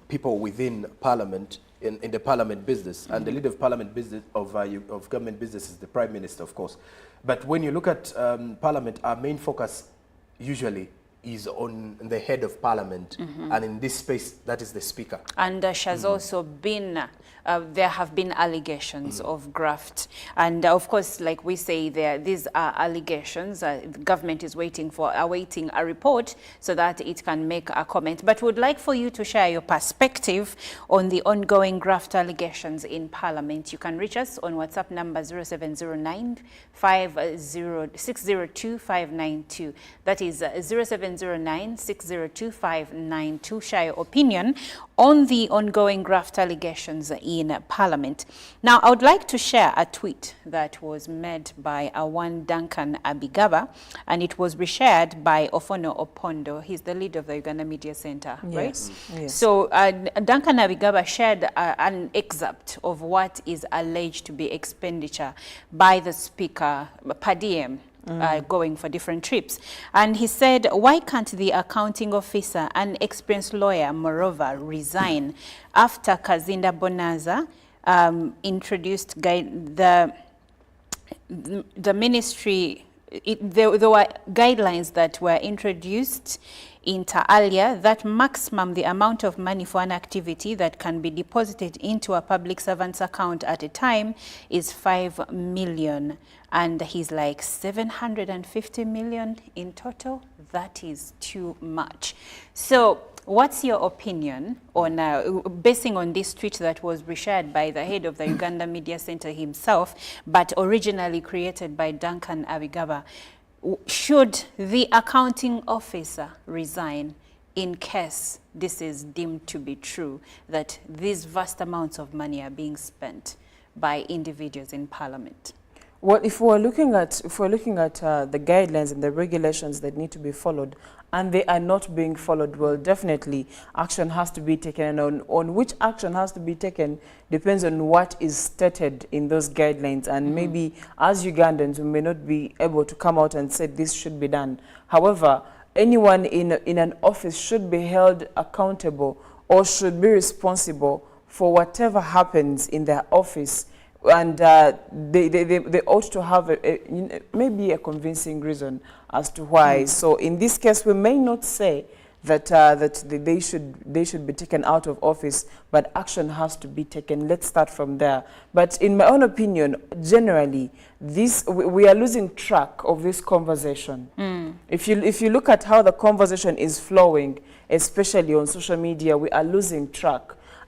people within parliament, in the parliament business. And the leader of parliament business, of government business, is the prime minister, of course. But when you look at parliament, our main focus usually is on the head of parliament, and in this space, that is the speaker. And she has also been, there have been allegations of graft. And of course, like we say there, these are allegations. The government is awaiting a report so that it can make a comment. But would like for you to share your perspective on the ongoing graft allegations in parliament. You can reach us on WhatsApp number 0709 602 592. That is 0709 602 592. Share your opinion on the ongoing graft allegations in Parliament. Now, I would like to share a tweet that was made by one Duncan Abigaba, and it was reshared by Ofono Opondo. He's the leader of the Uganda Media Center, right? Yes. So Duncan Abigaba shared an excerpt of what is alleged to be expenditure by the speaker per diem. Going for different trips. And he said, why can't the accounting officer, an experienced lawyer, moreover, resign after Kazinda Bonanza introduced the ministry, there were guidelines that were introduced inter alia that maximum the amount of money for an activity that can be deposited into a public servant's account at a time is 5 million. And he's like 750 million in total. That is too much. So what's your opinion on, basing on this tweet that was reshared by the head of the Uganda Media Center himself, but originally created by Duncan Abigaba? Should the accounting officer resign in case this is deemed to be true, that these vast amounts of money are being spent by individuals in Parliament? Well, if we're looking at the guidelines and the regulations that need to be followed, and they are not being followed, well, definitely action has to be taken. And on which action has to be taken depends on what is stated in those guidelines. And maybe as Ugandans, we may not be able to come out and say this should be done. However, anyone in an office should be held accountable or should be responsible for whatever happens in their office. And they ought to have maybe a convincing reason as to why. So in this case, we may not say that they should be taken out of office, but action has to be taken. Let's start from there. But in my own opinion, generally, we are losing track of this conversation. If you look at how the conversation is flowing, especially on social media, we are losing track.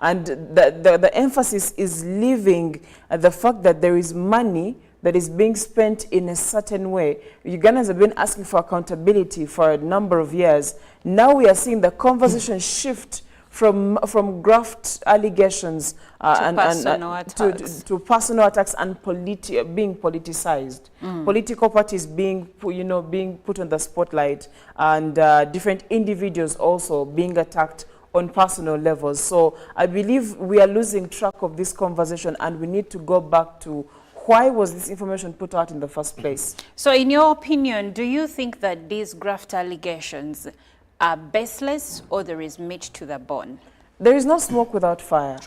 And the emphasis is leaving the fact that there is money that is being spent in a certain way. Ugandans have been asking for accountability for a number of years. Now we are seeing the conversation shift from graft allegations to personal attacks and being politicized. Political parties being put on the spotlight, and different individuals also being attacked on personal levels. So I believe we are losing track of this conversation, and we need to go back to why was this information put out in the first place. So in your opinion, do you think that these graft allegations are baseless, or there is meat to the bone? There is no smoke without fire.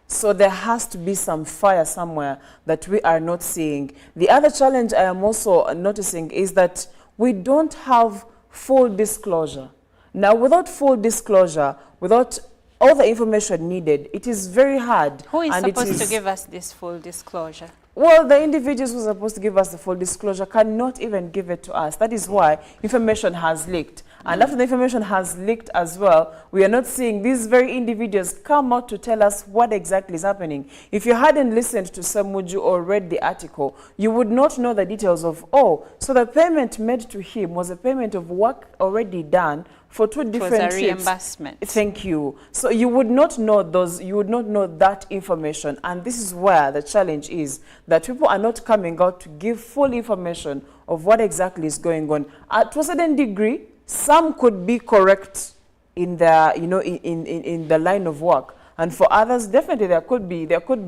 So there has to be some fire somewhere that we are not seeing. The other challenge I am also noticing is that we don't have full disclosure. Now, without full disclosure, without all the information needed, it is very hard. Who is supposed to give us this full disclosure? Well, the individuals who are supposed to give us the full disclosure cannot even give it to us. That is why information has leaked. And after the information has leaked as well, we are not seeing these very individuals come out to tell us what exactly is happening. If you hadn't listened to Samuju or read the article, you would not know the details of, so the payment made to him was a payment of work already done for two different trips. It was a reimbursement. Thank you. So you would not know you would not know that information. And this is where the challenge is, that people are not coming out to give full information of what exactly is going on. To a certain degree, some could be correct in the, you know, in the line of work. And for others, definitely there could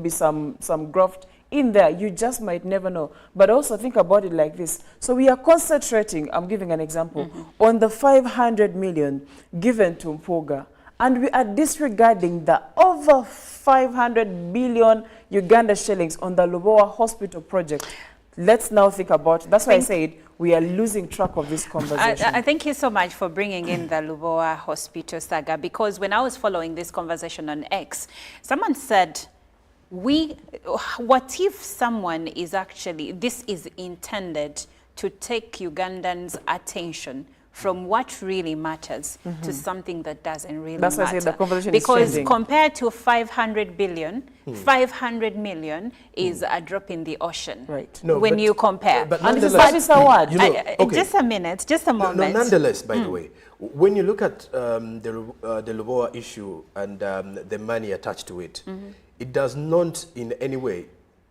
be some graft in there. You just might never know. But also think about it like this. So we are concentrating, I'm giving an example, on the 500 million given to Mpuga. And we are disregarding the over 500 billion Uganda shillings on the Lubowa Hospital project. Let's now think about, that's why I said we are losing track of this conversation. I thank you so much for bringing in the Lubowa Hospital saga, because when I was following this conversation on X, someone said, what if someone is actually, this is intended to take Ugandans' attention from what really matters to something that doesn't really matter. That's why I said the conversation because is changing. Compared to 500 billion, 500 million is a drop in the ocean. Right. No, when but, you compare. But and nonetheless, that is a word. You know, okay. Just a minute, just a moment. No, nonetheless, by the way, when you look at the Lubowa issue and the money attached to it, it does not in any way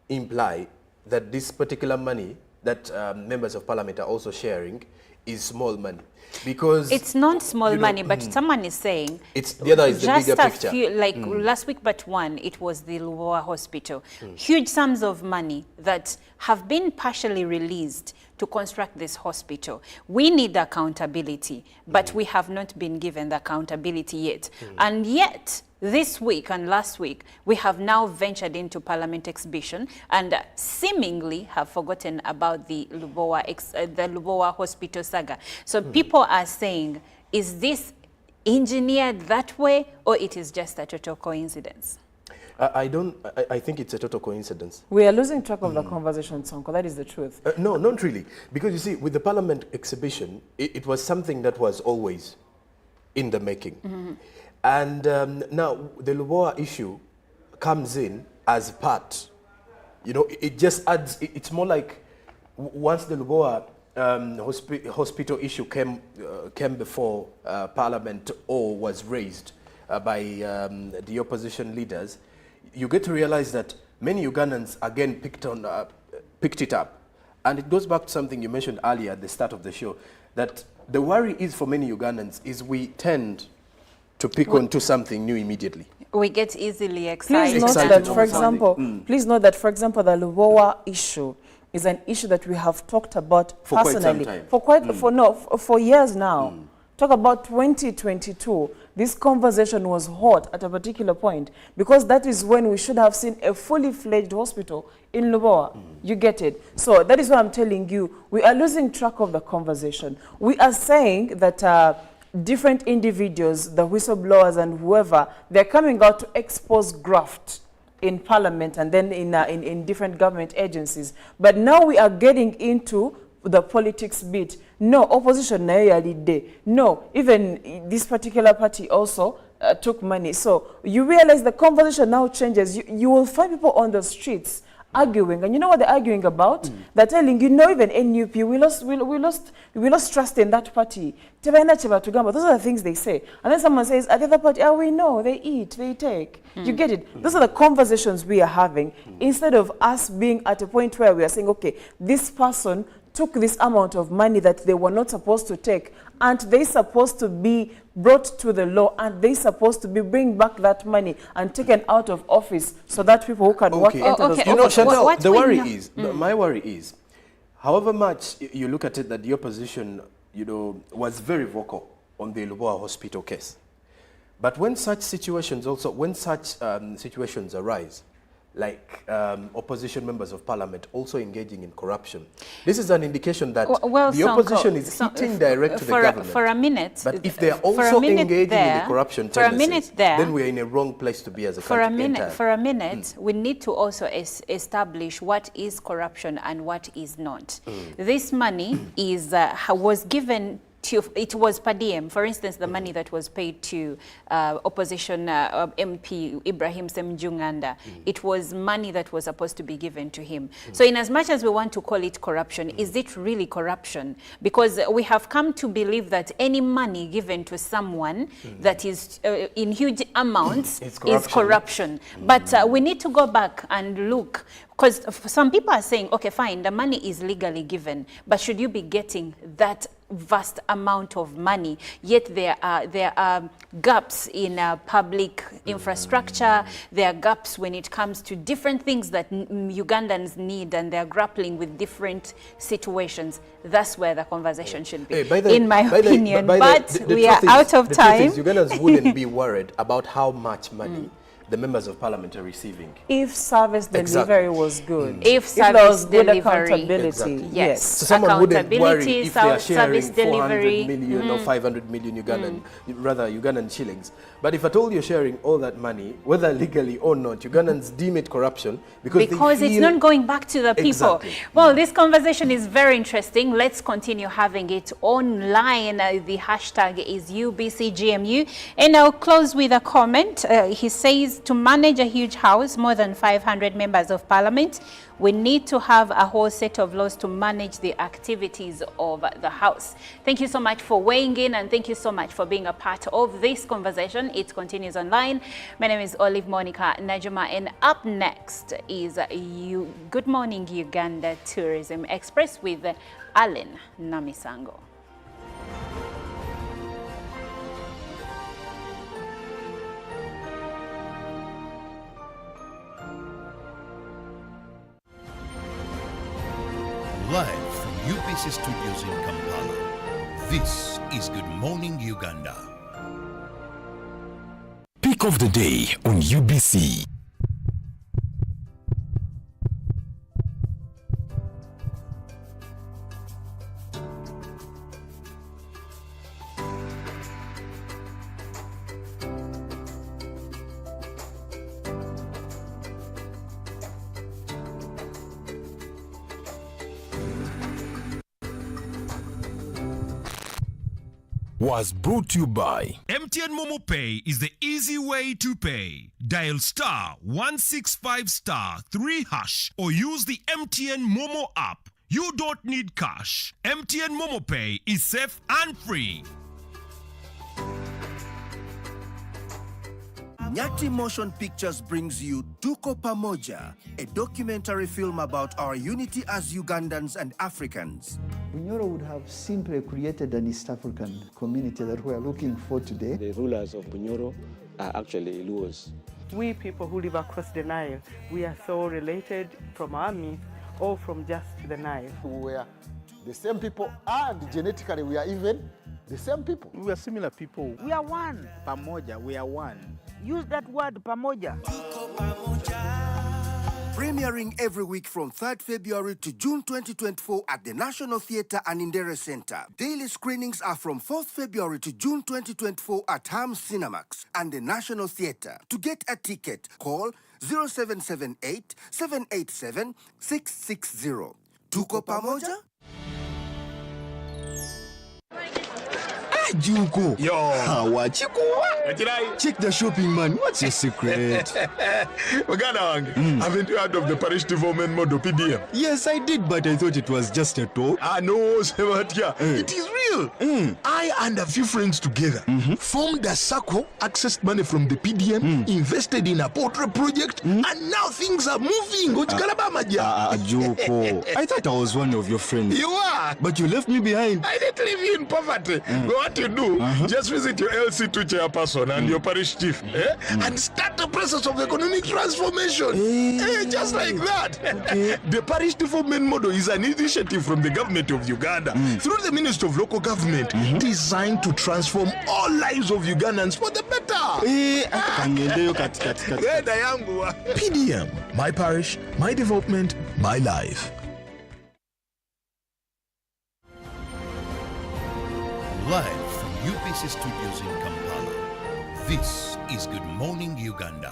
imply that this particular money that members of parliament are also sharing is small money, because it's not small money, but someone is saying it's the other is the just bigger a picture. few, like last week, but one, it was the Lubowa Hospital. Huge sums of money that have been partially released to construct this hospital. We need accountability, but we have not been given the accountability yet. And yet, this week and last week, we have now ventured into Parliament exhibition and seemingly have forgotten about the Lubowa Hospital saga. So people are saying, is this engineered that way, or it is just a total coincidence? I think it's a total coincidence. We are losing track of the conversation, Sonko. That is the truth. No, not really. Because you see, with the Parliament exhibition, it was something that was always in the making. And now the Lubowa issue comes in as part. You know, it just adds, it's more like once the Lubowa hospital issue came before Parliament or was raised by the opposition leaders, you get to realize that many Ugandans again picked it up. And it goes back to something you mentioned earlier at the start of the show, that the worry is for many Ugandans is we tend to pick onto something new immediately. We get easily excited. Please note that, for example, the Lubowa issue is an issue that we have talked about for personally quite some time. for years now. Talk about 2022. This conversation was hot at a particular point because that is when we should have seen a fully fledged hospital in Lubowa. You get it? So that is what I'm telling you. We are losing track of the conversation. We are saying that different individuals, the whistleblowers and whoever, they're coming out to expose graft in Parliament and then in different government agencies. But now we are getting into the politics bit. No, opposition no, even this particular party also took money. So you realize the conversation now changes. You will find people on the streets arguing, and you know what they're arguing about? They're telling you, no, even NUP, we lost trust in that party. Those are the things they say. And then someone says, at the other party, we know, they eat, they take. You get it? Those are the conversations we are having, instead of us being at a point where we are saying, okay, this person took this amount of money that they were not supposed to take, and they're supposed to be brought to the law, and they're supposed to be bring back that money and taken out of office so that people who can work enter those You know, offices. Chantal, the worry is, my worry is, however much you look at it that the opposition, you know, was very vocal on the Lubowa hospital case. But when such situations situations arise, like opposition members of parliament also engaging in corruption, this is an indication that the opposition is hitting direct to the government. For a minute. But if they are also engaging in the corruption tendencies, then we're in a wrong place to be as a country. For a minute, we need to also establish what is corruption and what is not. This money was given it was per diem. For instance, the money that was paid to opposition MP Ibrahim Semjunganda, it was money that was supposed to be given to him. So in as much as we want to call it corruption, is it really corruption? Because we have come to believe that any money given to someone that is in huge amounts is corruption. But we need to go back and look, because some people are saying, okay, fine, the money is legally given, but should you be getting that vast amount of money, yet there are gaps in public infrastructure, there are gaps when it comes to different things that Ugandans need, and they're grappling with different situations. That's where the conversation should be, in my opinion. But we are out of time. Ugandans wouldn't be worried about how much money the members of parliament are receiving. If service delivery was good. If service good delivery. accountability. Yes. So someone wouldn't worry if they are sharing service delivery. 400 million or 500 million Ugandan shillings. But if at all you're sharing all that money, whether legally or not, Ugandans deem it corruption because it's not going back to the people. Exactly. Well, this conversation is very interesting. Let's continue having it online. The hashtag is UBCGMU. And I'll close with a comment. He says, to manage a huge house, more than 500 members of parliament, we need to have a whole set of laws to manage the activities of the House. Thank you so much for weighing in, and thank you so much for being a part of this conversation. It continues online. My name is Olive Monica Najuma, and up next is Good Morning Uganda Tourism Express with Allen Namisango. Live from UBC Studios in Kampala, this is Good Morning Uganda. Pick of the day on UBC. Was brought to you by MTN Momo Pay is the easy way to pay. Dial *165*3# or use the MTN Momo app. You don't need cash. MTN Momo Pay is safe and free. Nyati Motion Pictures brings you Tuko Pamoja, a documentary film about our unity as Ugandans and Africans. Bunyoro would have simply created an East African community that we are looking for today. The rulers of Bunyoro are actually Luos. We people who live across the Nile, we are so related from our myth or from just the Nile. We are the same people, and genetically we are even the same people. We are similar people. We are one. Pamoja, we are one. Use that word, pamoja. Premiering every week from 3rd February to June 2024 at the National Theatre and Indere Center. Daily screenings are from 4th February to June 2024 at Ham Cinemax and the National Theatre. To get a ticket, call 0778 787 660. Tuko Pamoja? Juko. Yo. Check the shopping, man. What's your secret? Haven't you heard of the parish development model PDM? Yes, I did, but I thought it was just a talk. No, Sebatia. It is real. I and a few friends together formed a circle, accessed money from the PDM, invested in a portrait project, and now things are moving. Juko. I thought I was one of your friends. You are. But you left me behind. I didn't leave you in poverty. What you do, just visit your LC2 chairperson and your parish chief and start the process of economic transformation. Just like that. The parish development model is an initiative from the government of Uganda through the Ministry of Local Government designed to transform all lives of Ugandans for the better. PDM, my parish, my development, my life. Live from UBC Studios in Kampala, this is Good Morning Uganda.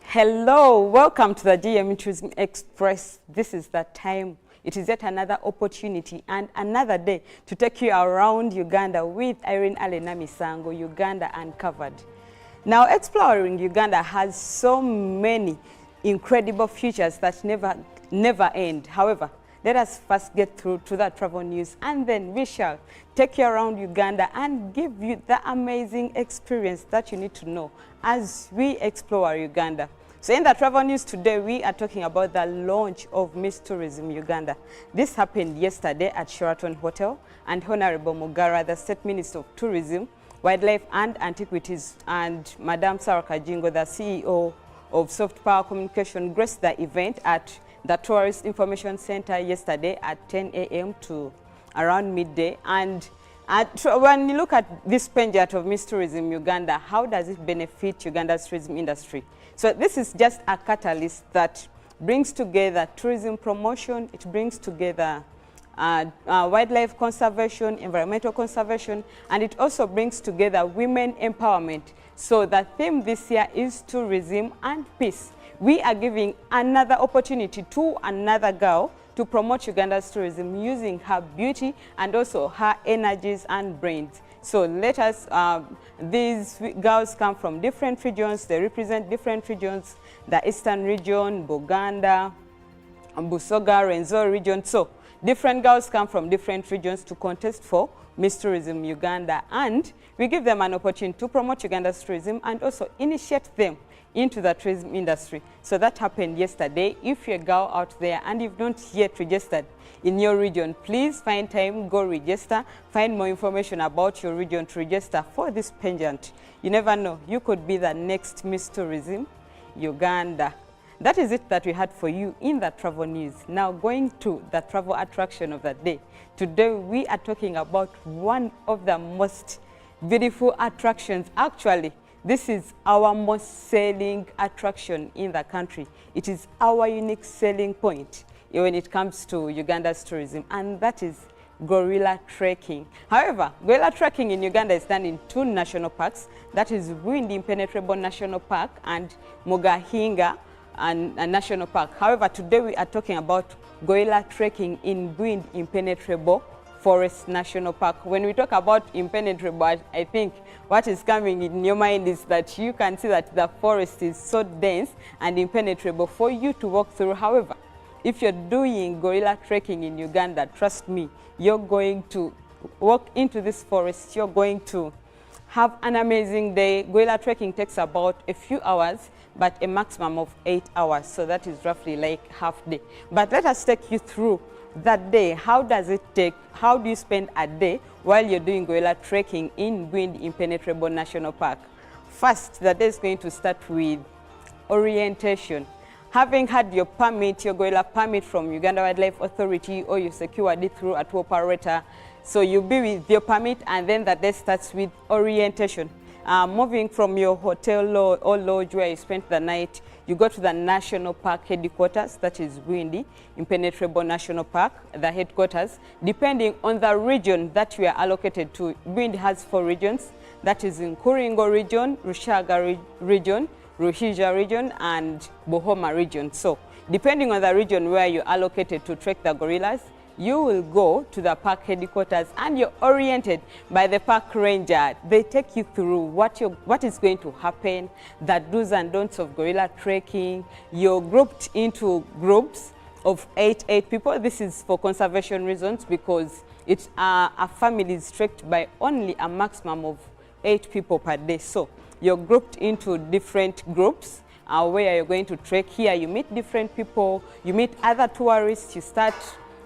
Hello, welcome to the GMU Tourism Express. This is the time. It is yet another opportunity and another day to take you around Uganda with Irene Namisango, Uganda Uncovered. Now, exploring Uganda has so many incredible features that never never end. However, let us first get through to that travel news, and then we shall take you around Uganda and give you the amazing experience that you need to know as we explore Uganda. So in the travel news today, we are talking about the launch of Miss Tourism Uganda. This happened yesterday at Sheraton Hotel, and Honorable Mugara, the State Minister of Tourism, Wildlife and Antiquities, and Madam Sarah Kajingo, the CEO of Soft Power Communication, graced the event at the Tourist Information Center yesterday at 10 a.m. to around midday. And when you look at this pageant of Miss Tourism Uganda, how does it benefit Uganda's tourism industry? So this is just a catalyst that brings together tourism promotion, it brings together wildlife conservation, environmental conservation, and it also brings together women empowerment. So the theme this year is tourism and peace. We are giving another opportunity to another girl to promote Uganda's tourism using her beauty and also her energies and brains. So let us, these girls come from different regions, they represent different regions, the Eastern region, Buganda, Busoga, Rwenzori region. So different girls come from different regions to contest for Miss Tourism Uganda, and we give them an opportunity to promote Uganda's tourism and also initiate them into the tourism industry. So that happened yesterday. If you're a girl out there and you've not yet registered in your region, please find time, go register, find more information about your region to register for this pageant. You never know, you could be the next Miss Tourism Uganda. That is it that we had for you in the travel news. Now going to the travel attraction of the day. Today we are talking about one of the most beautiful attractions. Actually, this is our most selling attraction in the country. It is our unique selling point when it comes to Uganda's tourism, and that is gorilla trekking. However, gorilla trekking in Uganda is done in two national parks. That is Bwindi Impenetrable National Park and Mugahinga National Park. However, today we are talking about gorilla trekking in Bwindi Impenetrable Forest National Park. When we talk about impenetrable, I think what is coming in your mind is that you can see that the forest is so dense and impenetrable for you to walk through. However, if you're doing gorilla trekking in Uganda, trust me, you're going to walk into this forest, you're going to have an amazing day. Gorilla trekking takes about a few hours, but a maximum of 8 hours. So that is roughly like half day. But let us take you through that day. How does it take? How do you spend a day while you're doing gorilla trekking in Bwindi Impenetrable National Park? First, the day is going to start with orientation. Having had your permit, your gorilla permit from Uganda Wildlife Authority, or you secured it through a tour operator, so you'll be with your permit, and then the day starts with orientation. Moving from your hotel or lodge where you spent the night, you go to the National Park headquarters, that is Bwindi Impenetrable National Park, the headquarters. Depending on the region that you are allocated to, Bwindi has 4 regions, that is in Nkuringo region, Rushaga region, Ruhija region, and Bohoma region. So depending on the region where you're allocated to trek the gorillas, you will go to the park headquarters and you're oriented by the park ranger. They take you through what is going to happen, the do's and don'ts of gorilla trekking. You're grouped into groups of 8 people. This is for conservation reasons, because it's a family is trekked by only a maximum of 8 people per day. So you're grouped into different groups where you're going to trek. Here you meet different people, you meet other tourists, you start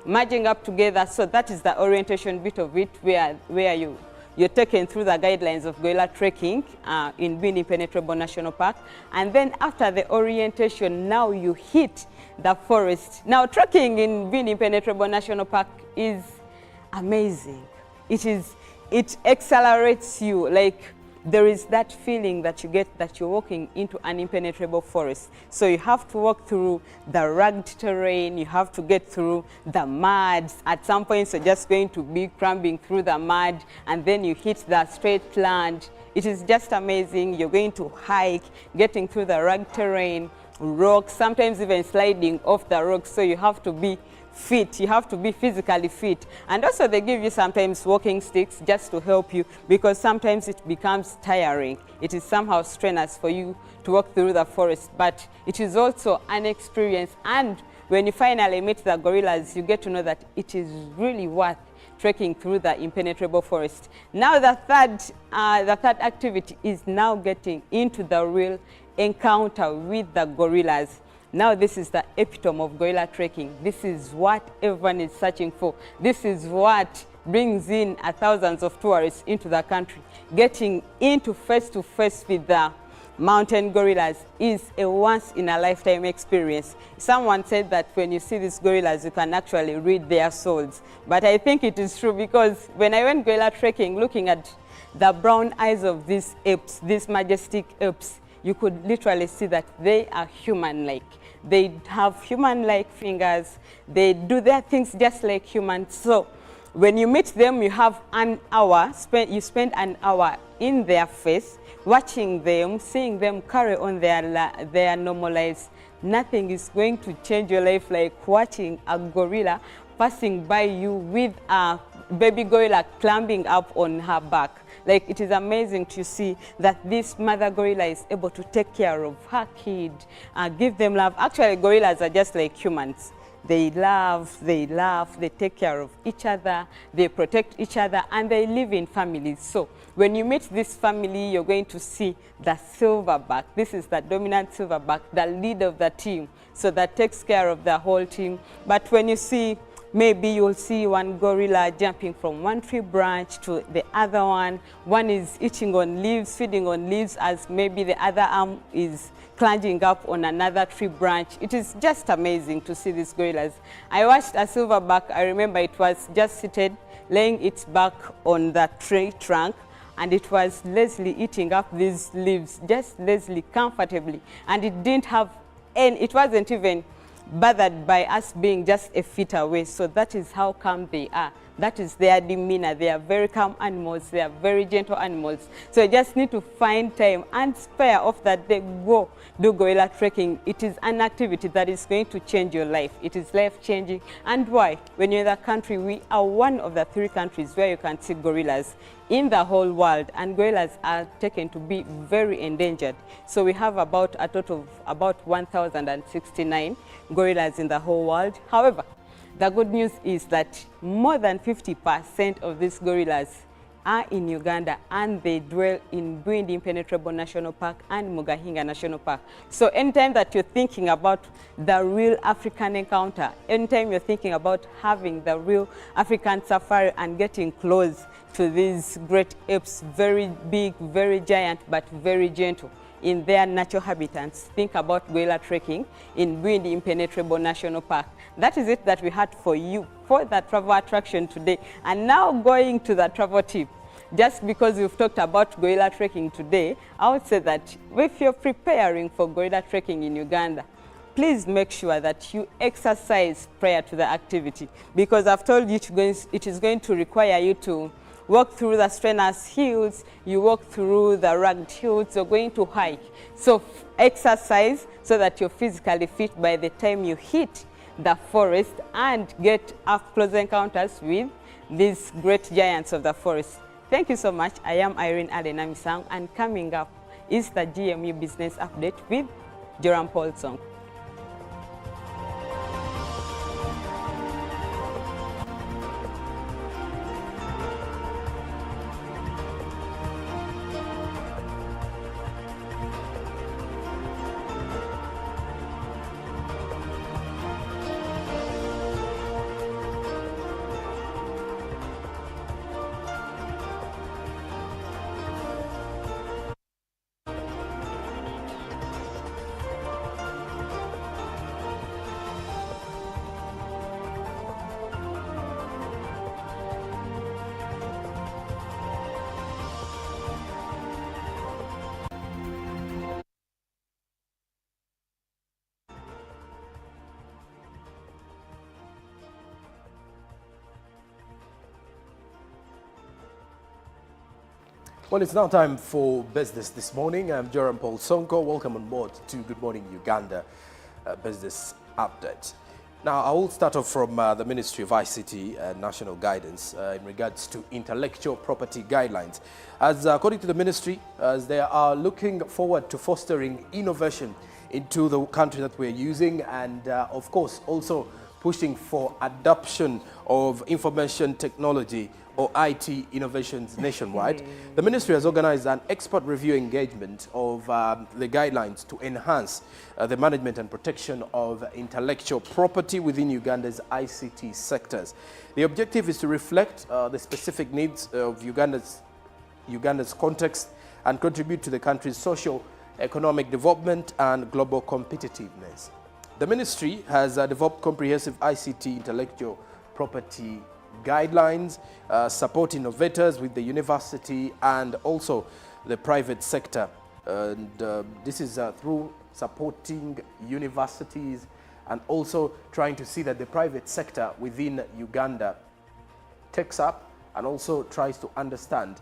merging up together. So that is the orientation bit of it, where you're taken through the guidelines of gorilla trekking in Bwindi Impenetrable National Park. And then after the orientation, now you hit the forest. Now trekking in Bwindi Impenetrable National Park is amazing. It accelerates you. Like, there is that feeling that you get that you're walking into an impenetrable forest. So you have to walk through the rugged terrain, you have to get through the mud. At some points you're just going to be cramping through the mud, and then you hit the straight land. It is just amazing. You're going to hike, getting through the rugged terrain, rocks, sometimes even sliding off the rocks. So you have to be fit, you have to be physically fit. And also they give you sometimes walking sticks just to help you, because sometimes it becomes tiring. It is somehow strenuous for you to walk through the forest, but it is also an experience. And when you finally meet the gorillas, you get to know that it is really worth trekking through the impenetrable forest. Now the third activity is now getting into the real encounter with the gorillas. Now this is the epitome of gorilla trekking. This is what everyone is searching for. This is what brings in thousands of tourists into the country. Getting into face-to-face with the mountain gorillas is a once-in-a-lifetime experience. Someone said that when you see these gorillas, you can actually read their souls. But I think it is true, because when I went gorilla trekking, looking at the brown eyes of these apes, these majestic apes, you could literally see that they are human-like. They have human-like fingers. They do their things just like humans. So when you meet them, you have an hour, you spend an hour in their face, watching them, seeing them carry on their normal lives. Nothing is going to change your life like watching a gorilla passing by you with a baby gorilla climbing up on her back. Like, it is amazing to see that this mother gorilla is able to take care of her kid, give them love. Actually, gorillas are just like humans. They love, they take care of each other, they protect each other, and they live in families. So when you meet this family, you're going to see the silverback. This is the dominant silverback, the lead of the team. So that takes care of the whole team. But when you see, maybe you'll see one gorilla jumping from one tree branch to the other one. One is eating on leaves, feeding on leaves, as maybe the other arm is climbing up on another tree branch. It is just amazing to see these gorillas. I watched a silverback. I remember it was just seated, laying its back on the tree trunk, and it was lazily eating up these leaves, just lazily, comfortably. And it didn't have any, it wasn't even bothered by us being just a feet away. So that is how calm they are. That is their demeanor. They are very calm animals. They are very gentle animals. So you just need to find time and spare off that day, go do gorilla trekking. It is an activity that is going to change your life. It is life-changing. And why? When you're in the country, we are one of the 3 countries where you can see gorillas in the whole world, and gorillas are taken to be very endangered. So we have about a total of about 1,069 gorillas in the whole world. However, the good news is that more than 50% of these gorillas are in Uganda, and they dwell in Buliuli Impenetrable National Park and Mugahinga National Park. So anytime that you're thinking about the real African encounter, anytime you're thinking about having the real African safari and getting close to these great apes, very big, very giant, but very gentle in their natural habitats, think about gorilla trekking in Buliuli Impenetrable National Park. That is it that we had for you for the travel attraction today. And now going to the travel tip. Just because we've talked about gorilla trekking today, I would say that if you're preparing for gorilla trekking in Uganda, please make sure that you exercise prior to the activity, because I've told you it is going to require you to walk through the strenuous hills, you walk through the rugged hills, you're going to hike. So exercise so that you're physically fit by the time you hit the forest and get up close encounters with these great giants of the forest. Thank you so much. I am Irene Alenamisang, and coming up is the GMU Business Update with Joram Paul Song. Well, it's now time for business this morning. I'm Joram Paul Sonko. Welcome on board to Good Morning Uganda Business Update. Now, I will start off from the Ministry of ICT and National Guidance in regards to intellectual property guidelines. As according to the ministry, as they are looking forward to fostering innovation into the country that we're using, and of course also pushing for adoption of information technology or IT innovations nationwide. The ministry has organized an expert review engagement of the guidelines to enhance the management and protection of intellectual property within Uganda's ICT sectors. The objective is to reflect the specific needs of Uganda's context and contribute to the country's social, economic development and global competitiveness. The ministry has developed comprehensive ICT intellectual property guidelines, support innovators with the university and also the private sector. And this is through supporting universities and also trying to see that the private sector within Uganda takes up and also tries to understand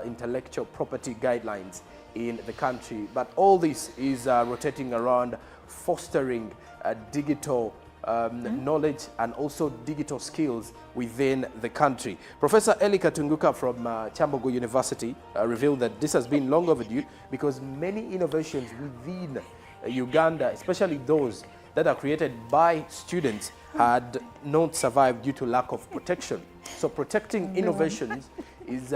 intellectual property guidelines in the country. But all this is rotating around fostering digital knowledge and also digital skills within the country. Professor Eli Katunguka from Chambogo University revealed that this has been long overdue because many innovations within Uganda, especially those that are created by students, had not survived due to lack of protection. So protecting innovations is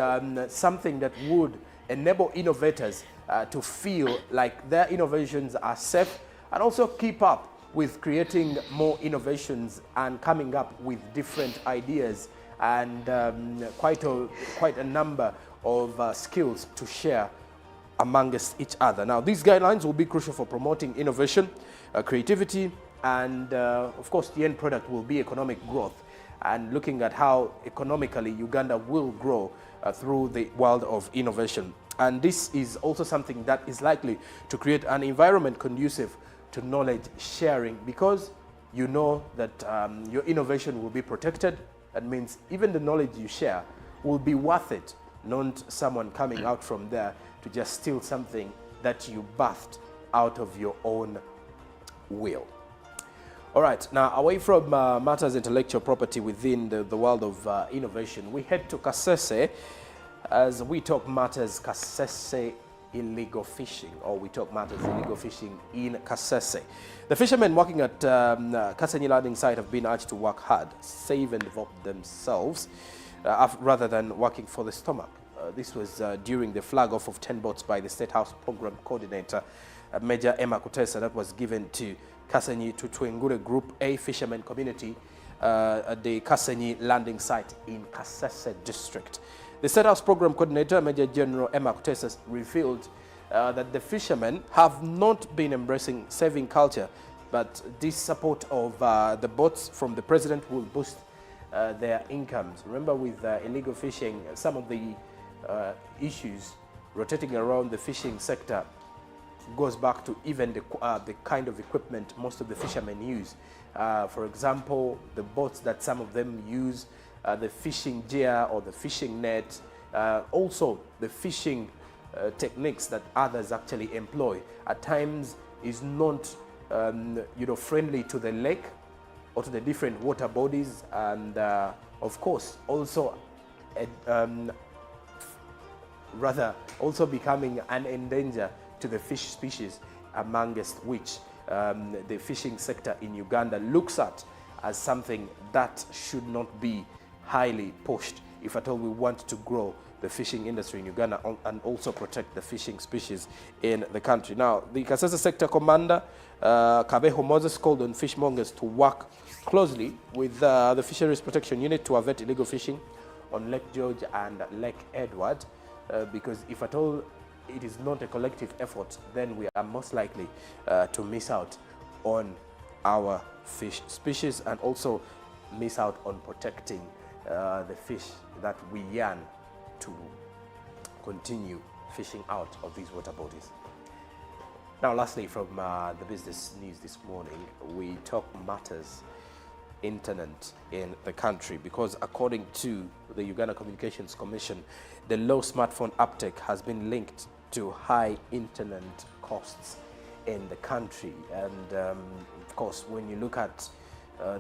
something that would enable innovators to feel like their innovations are safe and also keep up with creating more innovations and coming up with different ideas and quite a number of skills to share amongst each other. Now, these guidelines will be crucial for promoting innovation, creativity, and of course the end product will be economic growth and looking at how economically Uganda will grow through the world of innovation. And this is also something that is likely to create an environment conducive to knowledge sharing, because you know that your innovation will be protected. That means even the knowledge you share will be worth it, not someone coming out from there to just steal something that you birthed out of your own will. All right, now away from matters intellectual property within the world of innovation, we head to Kasese as we talk matters Kasese illegal fishing, or we talk matters illegal fishing in Kasese. The fishermen working at Kasenyi landing site have been urged to work hard, save and develop themselves rather than working for the stomach. This was during the flag off of 10 boats by the State House Program Coordinator, Major Emma Kutesa, that was given to Kasenyi to Twengure Group A fishermen community at the Kasenyi landing site in Kasese district. The State House Program Coordinator, Major General Emma Kutesa, revealed that the fishermen have not been embracing saving culture, but this support of the boats from the President will boost their incomes. Remember, with illegal fishing, some of the issues rotating around the fishing sector goes back to even the kind of equipment most of the fishermen use. For example, the boats that some of them use, the fishing gear or the fishing net, also the fishing techniques that others actually employ at times is not friendly to the lake or to the different water bodies, and of course also rather also becoming an endanger to the fish species, amongst which the fishing sector in Uganda looks at as something that should not be highly pushed if at all we want to grow the fishing industry in Uganda and also protect the fishing species in the country. Now, the Kasese Sector Commander, Kabeho Moses, called on fishmongers to work closely with the Fisheries Protection Unit to avert illegal fishing on Lake George and Lake Edward, because if at all it is not a collective effort, then we are most likely to miss out on our fish species and also miss out on protecting the fish that we yearn to continue fishing out of these water bodies. Now, lastly, from the business news this morning, we talk matters internet in the country, because according to the Uganda Communications Commission, the low smartphone uptake has been linked to high internet costs in the country. And of course, when you look at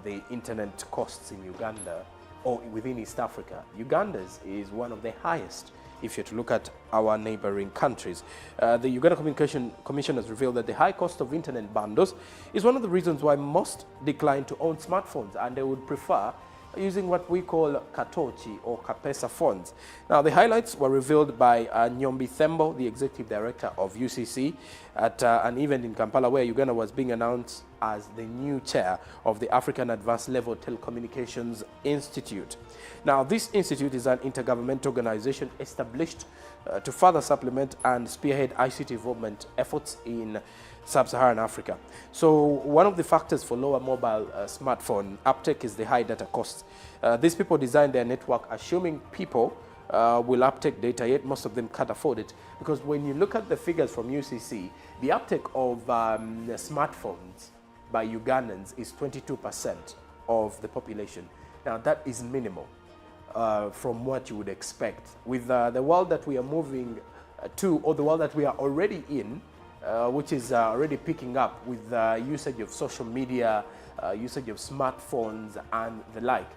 the internet costs in Uganda or within East Africa, Uganda's is one of the highest if you're to look at our neighboring countries. The Uganda Commission has revealed that the high cost of internet bundles is one of the reasons why most decline to own smartphones, and they would prefer using what we call Katochi or Kapesa phones. Now, the highlights were revealed by Nyombi Thembo, the Executive Director of UCC, at an event in Kampala where Uganda was being announced as the new chair of the African Advanced Level Telecommunications Institute. Now, this institute is an intergovernmental organization established to further supplement and spearhead ICT development efforts in Sub-Saharan Africa. So one of the factors for lower mobile smartphone uptake is the high data costs. These people design their network assuming people will uptake data, yet most of them can't afford it. Because when you look at the figures from UCC, the uptake of smartphones by Ugandans is 22% of the population. Now that is minimal from what you would expect. With the world that we are moving to, or the world that we are already in, which is already picking up with usage of social media, usage of smartphones and the like,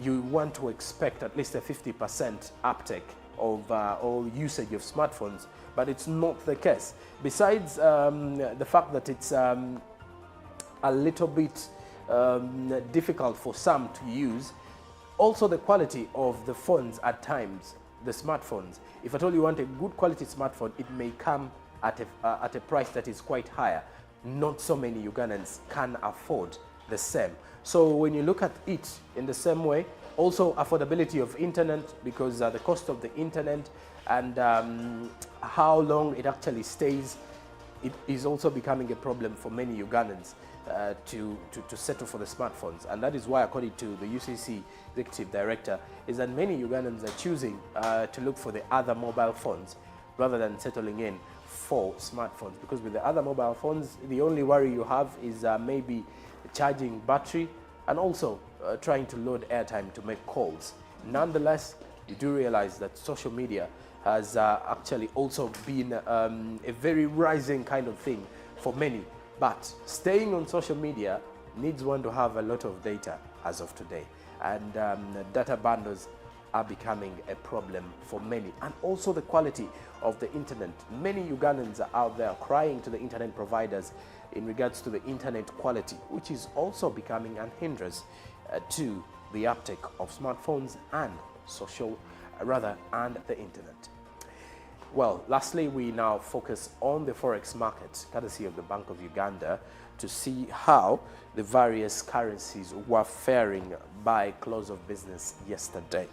you want to expect at least a 50% uptake of or usage of smartphones, but it's not the case. Besides the fact that it's a little bit difficult for some to use, also the quality of the phones at times, the smartphones. If at all you want a good quality smartphone, it may come at a price that is quite higher. Not so many Ugandans can afford the same. So when you look at it in the same way, also affordability of internet, because the cost of the internet and how long it actually stays, it is also becoming a problem for many Ugandans to settle for the smartphones. And that is why, according to the UCC Executive Director, is that many Ugandans are choosing to look for the other mobile phones rather than settling in for smartphones. Because with the other mobile phones, the only worry you have is maybe charging battery and also trying to load airtime to make calls. Nonetheless, you do realize that social media has actually also been a very rising kind of thing for many. But staying on social media needs one to have a lot of data as of today. And data bundles are becoming a problem for many. And also the quality of the internet. Many Ugandans are out there crying to the internet providers in regards to the internet quality, which is also becoming an hindrance to the uptake of smartphones and and the internet. Well, lastly, we now focus on the forex market, courtesy of the Bank of Uganda, to see how the various currencies were faring by close of business yesterday.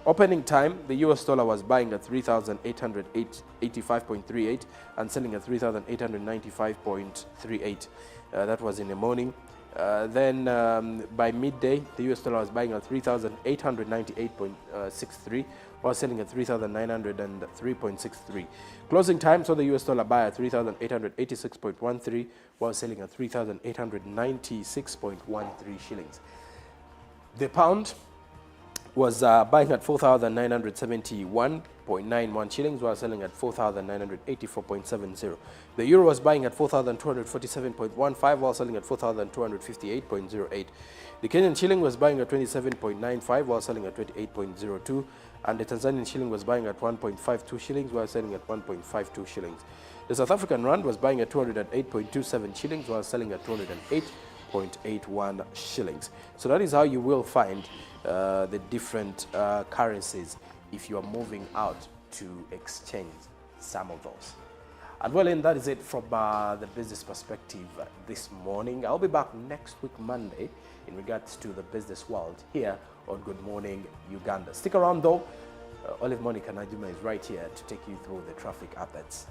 Opening time, the US dollar was buying at 3,885.38 and selling at 3,895.38. That was in the morning. Then by midday, the US dollar was buying at 3,898.63 while selling at 3,903.63. Closing time saw the US dollar buy at 3,886.13 while selling at 3,896.13 shillings. The pound was buying at 4,971.91 shillings while selling at 4,984.70. The euro was buying at 4,247.15 while selling at 4,258.08. The Kenyan shilling was buying at 27.95 while selling at 28.02. And the Tanzanian shilling was buying at 1.52 shillings while selling at 1.52 shillings. The South African rand was buying at 208.27 shillings while selling at 208.81 shillings. So that is how you will find the different currencies if you are moving out to exchange some of those. And well, and that is it from the business perspective this morning. I'll be back next week, Monday, in regards to the business world here on Good Morning Uganda. Stick around though. Olive Monica Najuma is right here to take you through the traffic updates.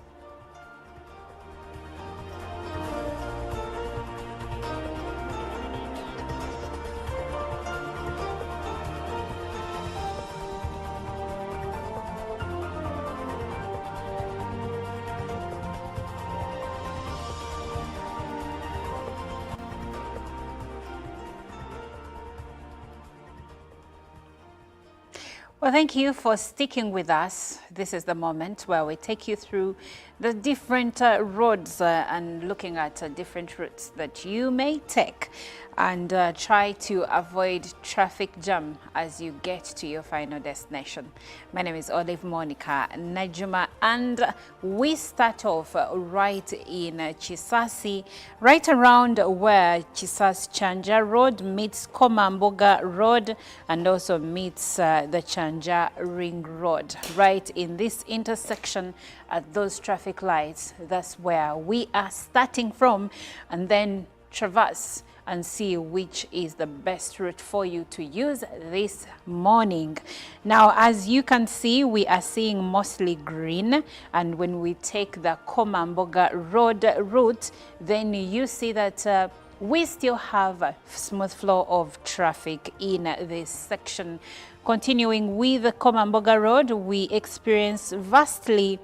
Well, thank you for sticking with us. This is the moment where we take you through the different roads and looking at different routes that you may take. and try to avoid traffic jam as you get to your final destination. My name is Olive Monica Najuma, and we start off right in Chisasi, right around where Chisasi Chanja Road meets Komamboga Road and also meets the Chanja Ring Road. Right in this intersection at those traffic lights, that's where we are starting from, and then traverse and see which is the best route for you to use this morning. Now, as you can see, we are seeing mostly green, and when we take the Komamboga Road route, then you see that we still have a smooth flow of traffic in this section. Continuing with the Komamboga Road, we experience vastly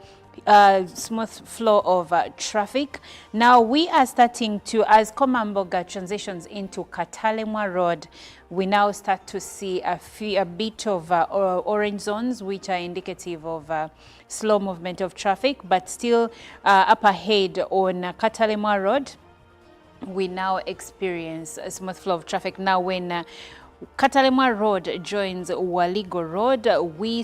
smooth flow of traffic. Now we are starting to, as Komamboga transitions into Katalemwa Road, we now start to see a bit of orange zones, which are indicative of slow movement of traffic, but still up ahead on Katalemwa Road, we now experience a smooth flow of traffic. Now when Katalemwa Road joins Waligo Road, we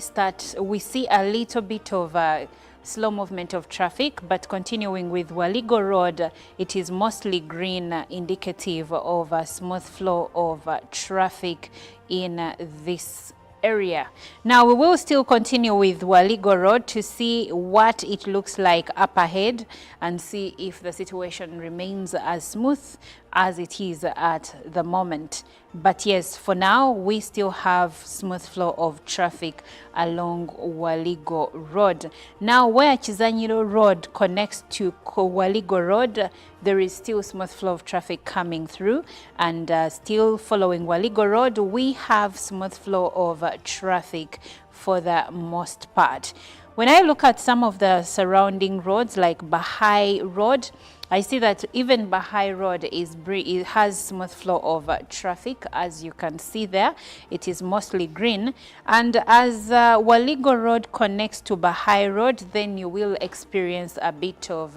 see a little bit of slow movement of traffic, but continuing with Waligo Road, it is mostly green, indicative of a smooth flow of traffic in this area. Now we will still continue with Waligo Road to see what it looks like up ahead and see if the situation remains as smooth as it is at the moment. But yes, for now, we still have smooth flow of traffic along Waligo Road. Now, where Chizanyiro Road connects to Waligo Road, there is still smooth flow of traffic coming through, and still following Waligo Road, we have smooth flow of traffic for the most part. When I look at some of the surrounding roads like Bahai Road, I see that even Bahai Road it has smooth flow of traffic, as you can see there. It is mostly green. And as Waligo Road connects to Bahai Road, then you will experience a bit of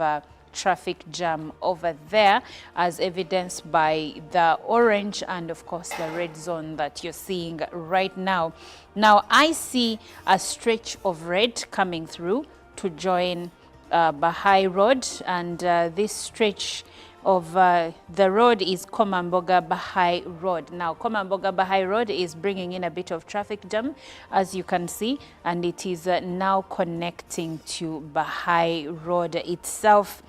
traffic jam over there, as evidenced by the orange and of course the red zone that you're seeing right now. Now I see a stretch of red coming through to join Bahai Road, and this stretch of the road is Komamboga Bahai Road. Now Komamboga Bahai Road is bringing in a bit of traffic jam, as you can see, and it is now connecting to Bahai Road itself.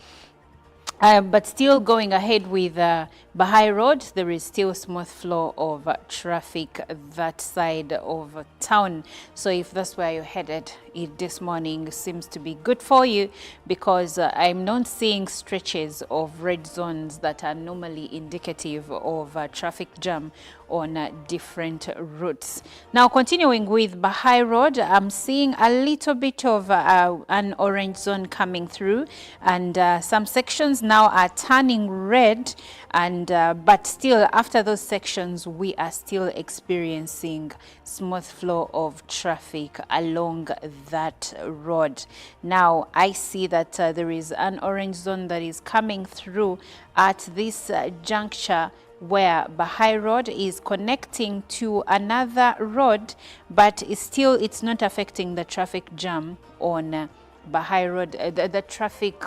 But still going ahead with Bahai Road, there is still smooth flow of traffic that side of town. So if that's where you're headed, this morning seems to be good for you, because I'm not seeing stretches of red zones that are normally indicative of traffic jam on different routes. Now continuing with Bahai Road, I'm seeing a little bit of an orange zone coming through, and some sections now are turning red, and but still after those sections we are still experiencing smooth flow of traffic along that road. Now I see that there is an orange zone that is coming through at this juncture where Bahai Road is connecting to another road, but it's not affecting the traffic jam on Bahai Road, the traffic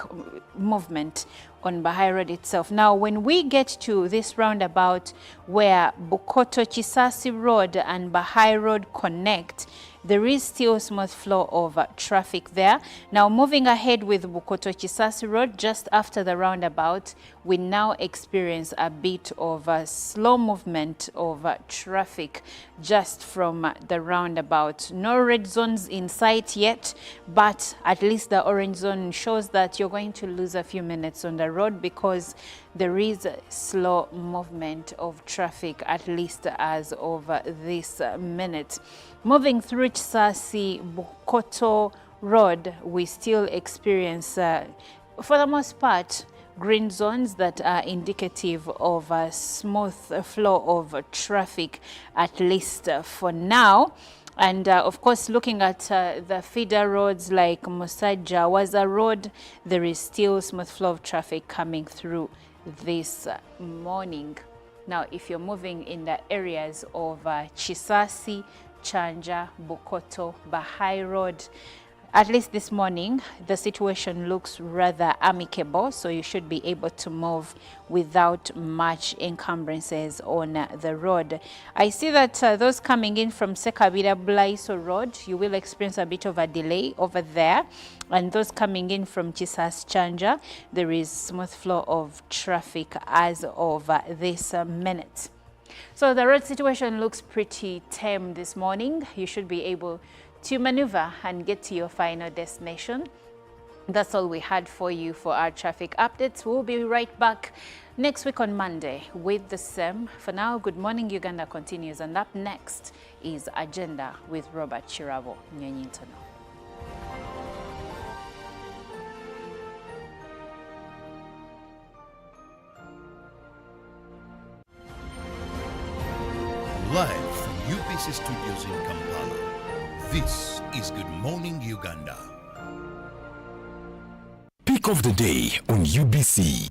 movement on Bahai Road itself. Now, when we get to this roundabout where Bukoto Chisasi Road and Bahai Road connect, there is still smooth flow of traffic there. Now, moving ahead with Bukoto Chisasi Road, just after the roundabout, we now experience a bit of a slow movement of traffic just from the roundabout. No red zones in sight yet, but at least the orange zone shows that you're going to lose a few minutes on the road, because there is slow movement of traffic, at least as of this minute. Moving through Chisasi Bukoto Road, we still experience, for the most part, green zones that are indicative of a smooth flow of traffic, at least for now. And of course, looking at the feeder roads like Musaja Waza Road, there is still smooth flow of traffic coming through this morning. Now, if you're moving in the areas of Chisasi, Chanja, Bukoto, Bahai Road, at least this morning, the situation looks rather amicable, so you should be able to move without much encumbrances on the road. I see that those coming in from Sekabira Blaiso Road, you will experience a bit of a delay over there. And those coming in from Chisas Chanja, there is smooth flow of traffic as of this minute. So the road situation looks pretty tame this morning. You should be able to maneuver and get to your final destination. That's all we had for you for our traffic updates. We'll be right back next week on Monday with the same. For now, Good Morning Uganda continues, and up next is Agenda with Robert Chirabo Nyonyintono. Live from UBC Studios in Kampala, this is Good Morning Uganda. Pick of the day on UBC.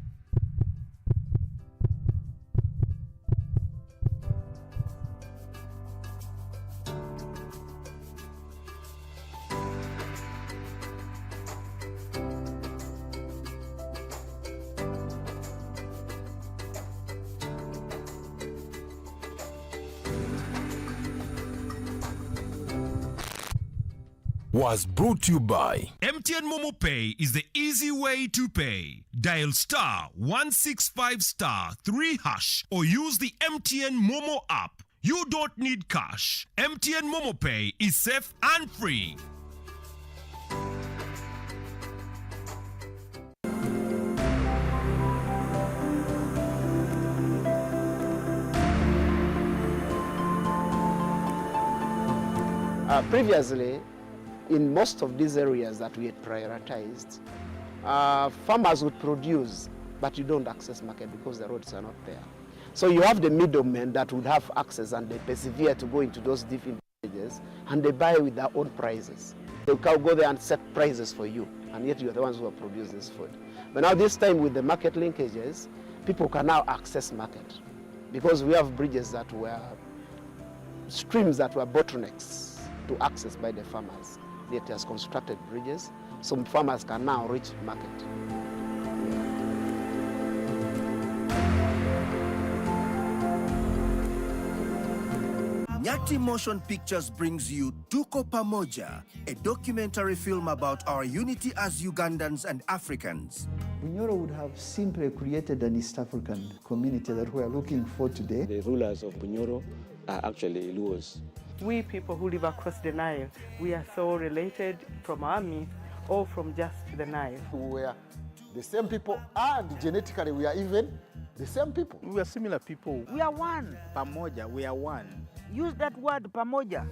Was brought to you by MTN Momo Pay is the easy way to pay. Dial *165*3# or use the MTN Momo app. You don't need cash. MTN Momo Pay is safe and free. Previously, in most of these areas that we had prioritized, farmers would produce, but you don't access market because the roads are not there. So you have the middlemen that would have access, and they persevere to go into those different villages, and they buy with their own prices. They can go there and set prices for you, and yet you are the ones who are producing this food. But now this time with the market linkages, people can now access market because we have bridges that were, streams that were bottlenecks to access by the farmers. It has constructed bridges, so farmers can now reach market. Nyati Motion Pictures brings you Tuko Pamoja, a documentary film about our unity as Ugandans and Africans. Bunyoro would have simply created an East African community that we are looking for today. The rulers of Bunyoro are actually Luos. We people who live across the Nile, we are so related from our myth or from just the Nile. We are the same people, and genetically we are even the same people. We are similar people. We are one. Pamoja, we are one. Use that word, pamoja.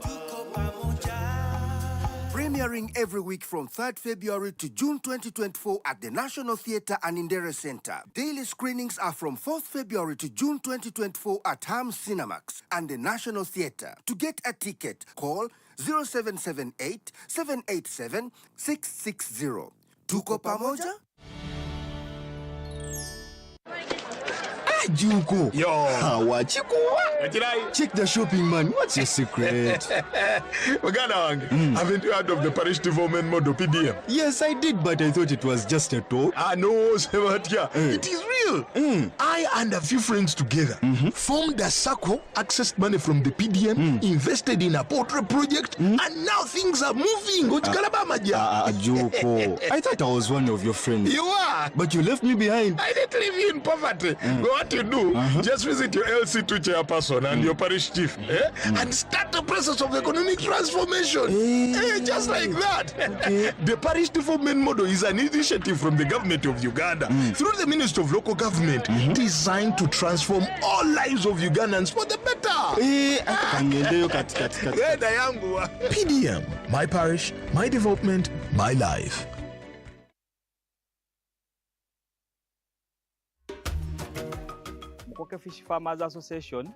Premiering every week from 3rd February to June 2024 at the National Theatre and Indere Center. Daily screenings are from 4th February to June 2024 at Ham Cinemax and the National Theatre. To get a ticket, call 0778 787 660. Tuko Pamoja? Juko. Yo. Check the shopping, man. What's your secret? Haven't you heard of the parish development model PDM? Yes, I did, but I thought it was just a talk. No, Sebatia. It is real. I and a few friends together formed a circle, accessed money from the PDM, invested in a poultry project, and now things are moving. Juko. I thought I was one of your friends. You are. But you left me behind. I didn't leave you in poverty. What you do, just visit your LC2 chairperson and your parish chief and start the process of economic transformation. Just like that. The parish development model is an initiative from the government of Uganda through the Ministry of Local Government designed to transform all lives of Ugandans for the better. PDM, my parish, my development, my life. Mukoke Fish Farmers Association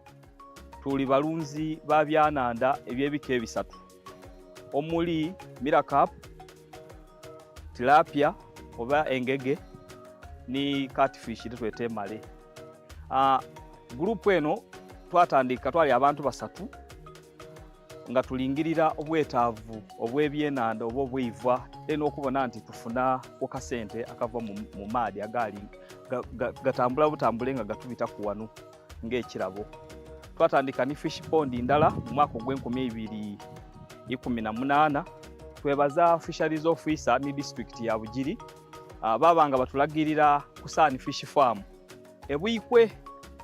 tuli balunzi ba byananda ebyebika ebisatu omuli Miracap, tilapia oba engege ni catfish twete male. Group eno twatandika twali abantu basatu nga tulingirira obwetaavu obw'ebyenanda oba obw'eiva era okubona nti tufuna okasente akava mu maadi agali gatambula butambule nga gatubita ku wano ng'ekirabo. Twatandika ni fish pond ndala mu mwaka ogw'2018. Twebaza fisheries officer ni district ya Bugiri babanga batulagirira ku Sani Fish Farm ebwikwe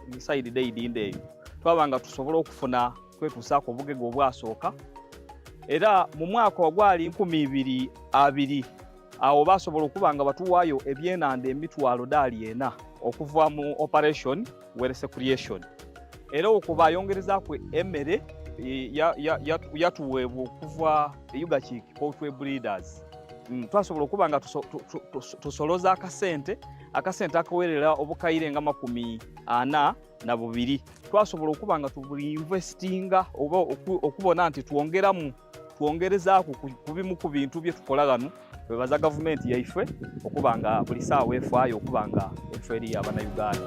ni side deidinde eyo twabanga tusobola okufuna kwetusaako obugege obwasooka era mu mwaka ogwali 2020 awo basobola okubanga batuwaayo ebyenanda emitwalo $40 okuva mu operation Werese Creation era okuba yongerezako emmere yatuweebwa okuva Uganda Poultry Breeders. Twasobola okubanga tusoloza akasente akawerera obukayire nga 42. Twasobola okubanga tubuinvestinga oba okubona nti twongerezaako ku bimu ku bintu bye tukola gano. Twebaza gavumenti yaife okubanga buli saawa efaayo okubanga efeeri y'Abannayuganda.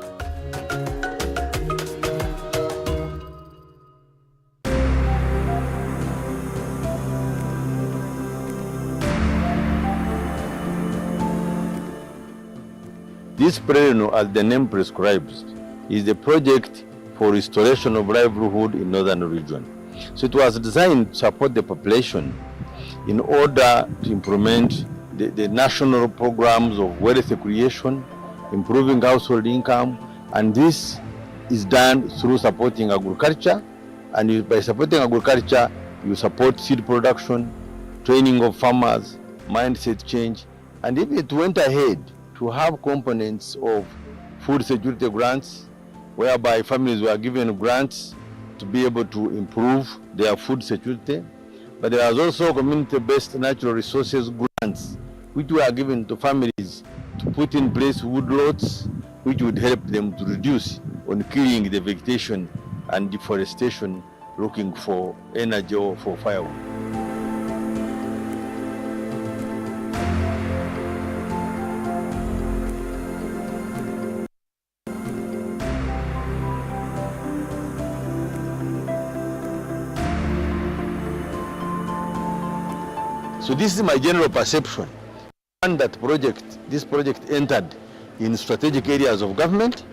This Pleno, as the name prescribes, is the project for restoration of livelihood in northern region. So it was designed to support the population in order to implement the national programs of wealth creation, improving household income, and this is done through supporting agriculture. And by supporting agriculture, you support seed production, training of farmers, mindset change, and even it went ahead to have components of food security grants, whereby families were given grants to be able to improve their food security. But there was also community-based natural resources grants, which were given to families to put in place woodlots, which would help them to reduce on killing the vegetation and deforestation, looking for energy or for firewood. So this is my general perception. And that this project entered in strategic areas of government,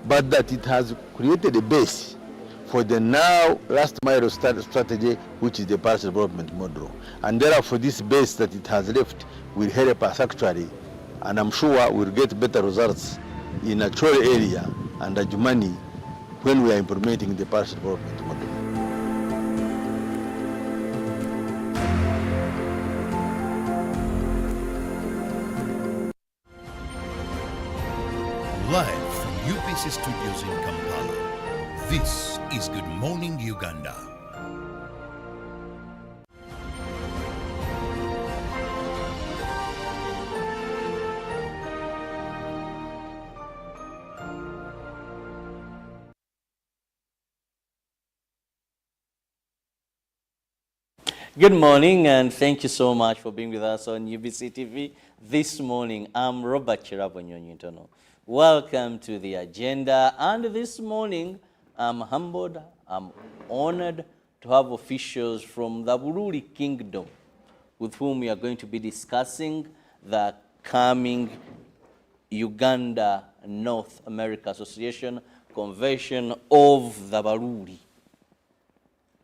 but that it has created a base for the now last mile strategy, which is the parish development model. And therefore this base that it has left will help us actually, and I'm sure we'll get better results in a Chole area and Ajumani when we are implementing the parish development model. Live from UBC Studios in Kampala, this is Good Morning Uganda. Good morning and thank you so much for being with us on UBC TV this morning. I'm Robert Chirabonyonyitono. Welcome to the agenda, and this morning I'm humbled, I'm honored to have officials from the Buliuli Kingdom with whom we are going to be discussing the coming Uganda North America Association Convention of the Buliuli.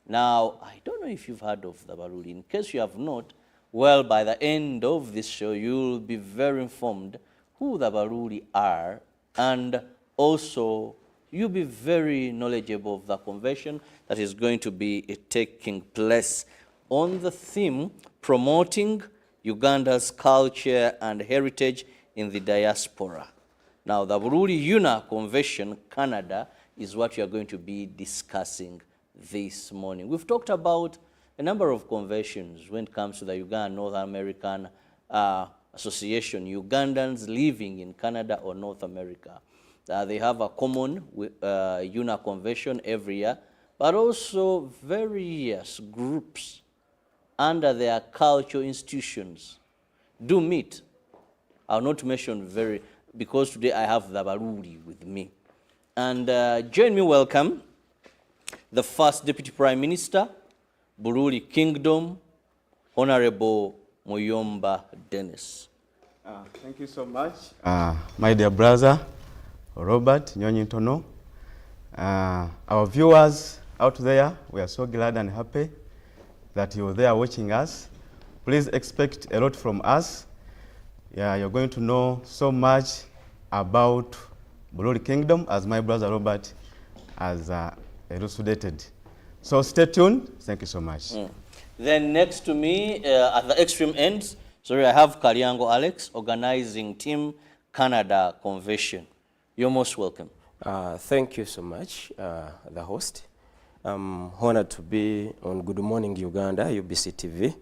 Now, I don't know if you've heard of the Buliuli. In case you have not, well, by the end of this show, you'll be very informed who the Buliuli are, and also you'll be very knowledgeable of the convention that is going to be taking place on the theme promoting Uganda's culture and heritage in the diaspora. Now, the Buliuli UNA Convention, Canada, is what we are going to be discussing this morning. We've talked about a number of conventions when it comes to the Uganda North American Association, Ugandans living in Canada or North America. They have a common UNA convention every year, but also various groups under their cultural institutions do meet. I'll not mention because today I have the Buliuli with me. And join me welcome the first Deputy Prime Minister, Buliuli Kingdom, Honorable Muyomba Dennis. Thank you so much. My dear brother, Robert Nyonyintono, our viewers out there, we are so glad and happy that you're there watching us. Please expect a lot from us. Yeah, you're going to know so much about Buliuli Kingdom, as my brother Robert has elucidated. So stay tuned. Thank you so much. Then next to me, at the extreme ends, sorry, I have Kariango Alex, organizing team Canada Convention. You're most welcome. Thank you so much, the host. I'm honored to be on Good Morning Uganda, UBC TV.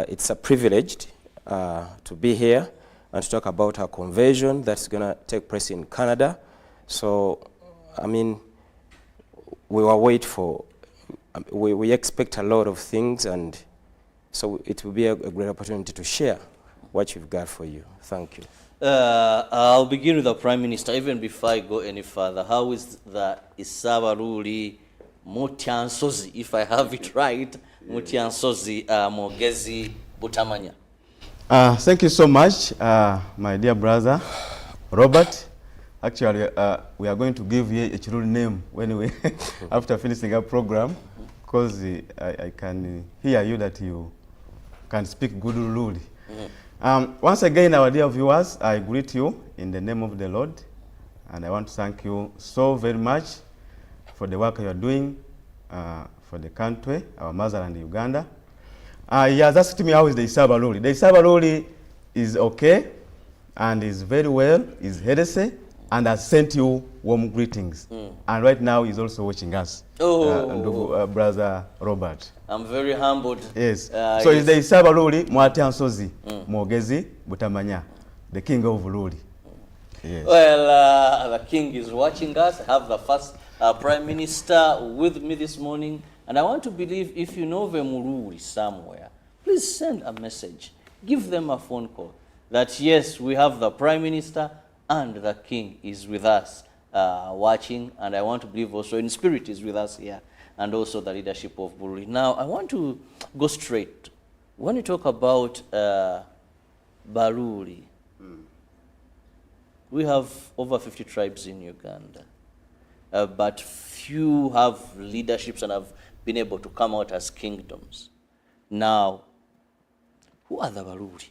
It's a privilege to be here and to talk about our convention that's going to take place in Canada. So, I mean, we expect a lot of things, and so it will be a great opportunity to share what you've got for you. Thank you. I'll begin with the Prime Minister. Even before I go any further, how is the Isabaruli Mutyansozi, if I have it right, Mutyansozi Mogezi Butamanya? Thank you so much, my dear brother Robert. Actually, we are going to give you a Chirul name when we after finishing our program, because I can hear you that you can speak good Luli. Once again, our dear viewers, I greet you in the name of the Lord, and I want to thank you so very much for the work you are doing for the country, our motherland, Uganda. He has asked me how is the Isabaruli. The Isabaruli is okay and is very well, is healthy, and has sent you warm greetings. And right now he's also watching us, brother Robert. I'm very humbled. Yes. So it's the Isabaruli Mwatyansozi Mogezi Butamanya, the king of Bululi. Yes. Well, the king is watching us. I have the first Prime Minister with me this morning. And I want to believe if you know Vemururi somewhere, please send a message. Give them a phone call that yes, we have the Prime Minister and the King is with us watching. And I want to believe also in spirit is with us here, and also the leadership of Buliuli. Now, I want to go straight. When you talk about Buliuli, we have over 50 tribes in Uganda, but few have leaderships and have been able to come out as kingdoms. Now, who are the Buliuli?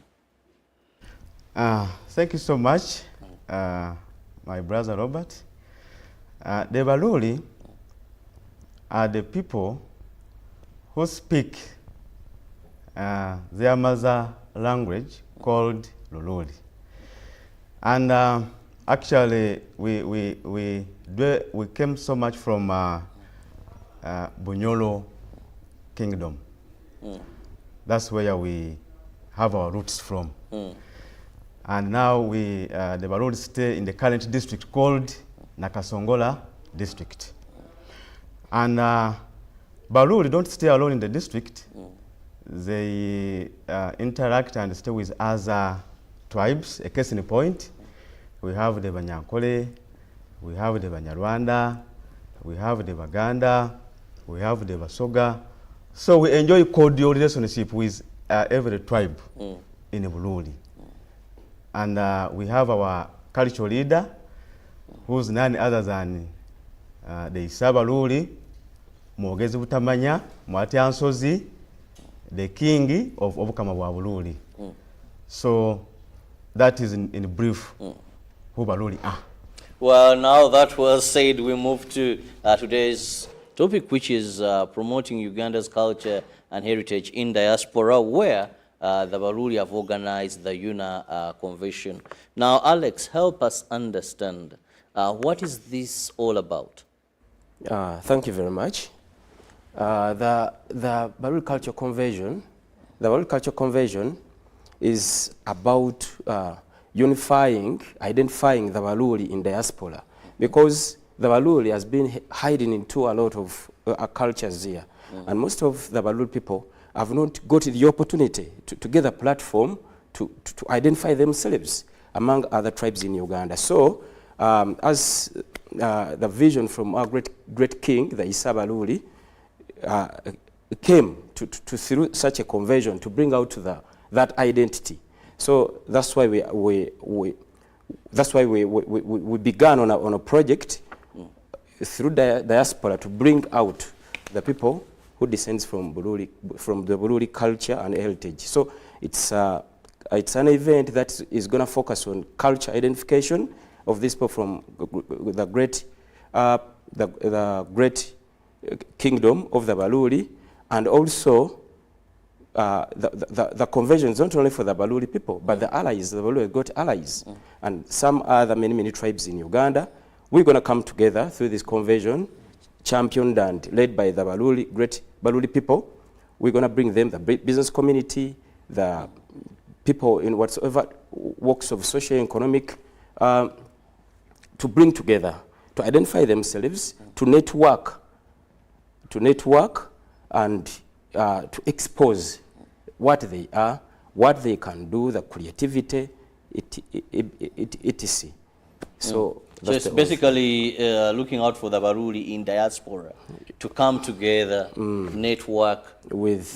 Thank you so much, my brother Robert. The Buliuli are the people who speak their mother language called Lululi. And actually, we came so much from Buliuli Kingdom. That's where we have our roots from. And now the Buliuli stay in the current district called Nakasongola district. And Buliuli don't stay alone in the district. They interact and stay with other tribes. A case in point, we have the Banyankole, we have the Banyarwanda, we have the Baganda, we have the Basoga. So we enjoy cordial relationship with every tribe in Buliuli. And we have our cultural leader, who's none other than the Isabaruli Mogezi Butamanya Mwatyansozi, the king of Obukama bwa Buliuli. So that is in brief who Buliuli are. Well, now that was said, we move to today's topic, which is promoting Uganda's culture and heritage in diaspora, where the Buliuli have organized the UNA convention. Now, Alex, help us understand, what is this all about? Thank you very much. The Buliuli Culture Convention, is about unifying, identifying the Buliuli in diaspora, because the Buliuli has been hiding into a lot of cultures here, and most of the Buliuli people have not got the opportunity to get a platform to identify themselves among other tribes in Uganda. So As the vision from our great king, the Issa Buliuli, came to through such a conversion to bring out that identity. So that's why we began on a project through diaspora to bring out the people who descends from the Buliuli culture and heritage. So it's an event that is going to focus on culture identification of these people from the great kingdom of the Buliuli, and also the conversions not only for the Buliuli people, but the allies. The Buliuli got allies, and some other many tribes in Uganda. We're going to come together through this conversion, championed and led by the great Buliuli people. We're going to bring them, the business community, the people in whatsoever walks of social and economic, to bring together, to identify themselves, to network and to expose what they are, what they can do, the creativity, etc. So it's basically looking out for the Buliuli in diaspora to come together, network,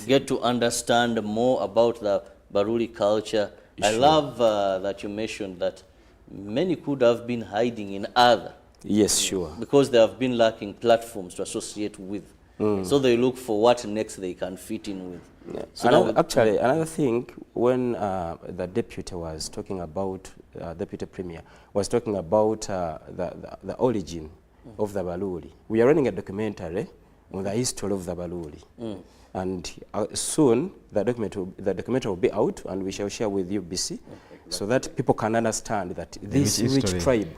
get to understand more about the Buliuli culture. Sure. I love that you mentioned that many could have been hiding in other. Yes, sure. Because they have been lacking platforms to associate with. So they look for what next they can fit in with. Yeah. So actually, another thing, when the deputy was talking about, Deputy Premier was talking about the origin of the Buliuli. We are running a documentary on the history of the Buliuli. And soon the documentary will be out, and we shall share with you, BC, so that people can understand that this rich tribe